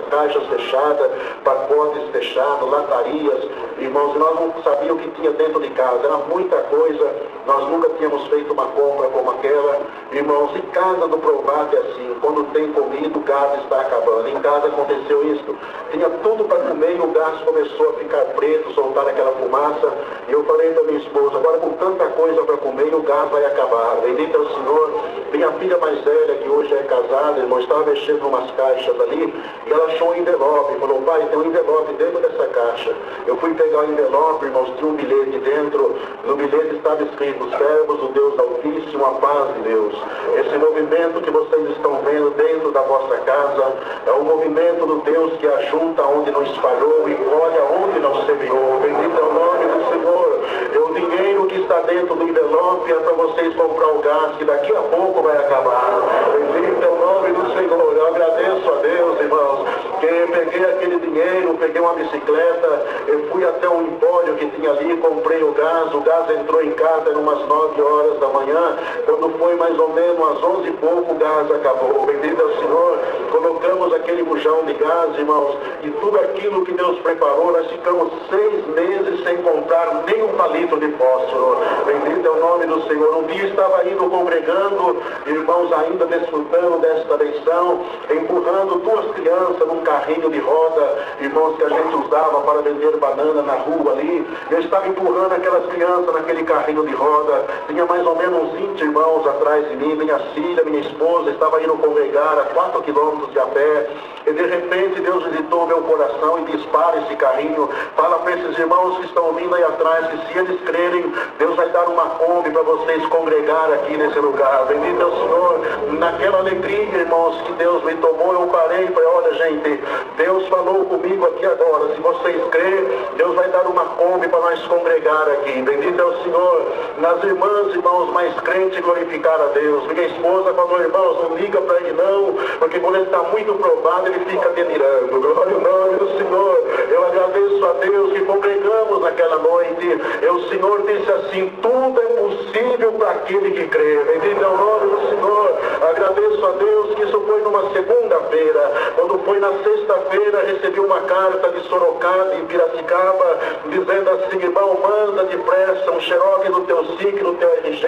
caixas fechadas, pacotes fechados, latarias. Irmãos, nós não sabíamos o que tinha dentro de casa. Era muita coisa, nós nunca tínhamos feito uma compra como aquela. Irmãos, em casa do Provato é assim, quando tem comida, o gás está acabando. Em casa aconteceu isso. Tinha tudo para comer e o gás começou a ficar preto, soltar aquela fumaça. E eu falei para minha esposa: agora com tanta coisa para comer, o gás vai acabar. Bendito é o Senhor. Minha filha mais velha, que hoje é casada, irmão, estava mexendo em umas caixas ali, e ela achou um envelope, falou: pai, tem um envelope dentro dessa caixa. Eu fui pegar o envelope, irmãos, tinha um bilhete dentro. No bilhete estava escrito: servos do Deus Altíssimo, a paz de Deus. Esse movimento que vocês estão vendo dentro da vossa casa é o movimento do Deus que ajunta onde não espalhou e colhe aonde não semeou. Bendito é o nome do Senhor. O dinheiro que está dentro do envelope é para vocês comprar o gás, que daqui a pouco vai acabar. Bendito é o nome do Senhor. Eu agradeço a Deus, irmãos, que eu peguei aquele dinheiro, peguei uma bicicleta, eu fui até um empório que tinha ali, comprei o gás entrou em casa, eram umas 9 horas da manhã, quando foi mais ou menos às 11 e pouco, o gás acabou. Bendito é o Senhor. Colocamos aquele bujão de gás, irmãos, e tudo aquilo que Deus preparou, nós ficamos 6 meses sem comprar nem um palito de fósforo. Bendito é o nome do Senhor. Um dia estava indo congregando, irmãos, ainda desfrutando desta lição, empurrando 2 crianças num carrinho de roda, irmãos, que a gente usava para vender banana na rua ali. Eu estava empurrando aquelas crianças naquele carrinho de roda. Tinha mais ou menos 20 irmãos atrás de mim. Minha filha, minha esposa, estava indo congregar a 4 quilômetros de a pé. E de repente Deus visitou meu coração e dispara esse carrinho. Fala para esses irmãos que estão vindo aí atrás que se eles crerem, Deus vai dar uma Kombi para vocês congregar aqui nesse lugar. Bendito é o Senhor. Naquela alegria, irmãos, que Deus me tomou, eu parei e falei, olha gente, Deus falou comigo aqui agora. Se vocês crerem, Deus vai dar uma Kombi para nós congregar aqui. Bendito é o Senhor. Nas irmãs, irmãos, mais crentes glorificar a Deus. Minha esposa falou, irmãos, não liga para ele não, porque quando ele está muito provado, ele fica delirando. Glória ao nome do Senhor. Eu agradeço a Deus que congregamos naquela noite. E o Senhor disse assim, tudo é possível para aquele que crê. Bendito é o nome do Senhor. Agradeço a Deus que isso foi numa segunda-feira. Quando foi na sexta-feira, recebi uma carta de Sorocaba, em Piracicaba, dizendo assim, irmão, manda depressa um xerox do teu SIC, do teu RG.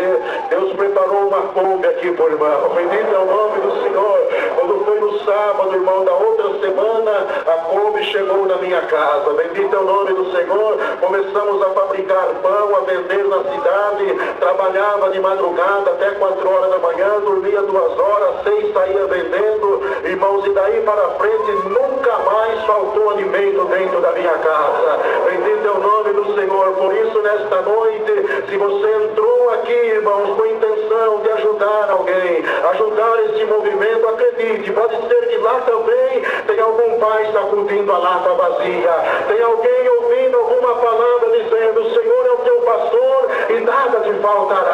Deus preparou uma Kombi aqui por irmão. Bendito é o nome do Senhor. Quando foi no sábado, irmão, da outra semana, a Kombi chegou na minha casa. Bendito é o nome do Senhor. Começamos a fabricar pão, a vender na cidade. Trabalhava de madrugada até 4 horas da manhã, dormia 2 horas, 6 saía vendendo. Irmãos, e daí para frente nunca mais faltou alimento dentro da minha casa. Bendito é o nome do Senhor. Por isso, nesta noite, se você entrou aqui, irmãos, com a intenção de ajudar alguém, ajudar esse movimento, acredite, pode ser que lá também tem algum pai sacudindo a lata vazia, tem alguém ouvindo alguma palavra dizendo, o Senhor é o teu pastor e nada te faltará.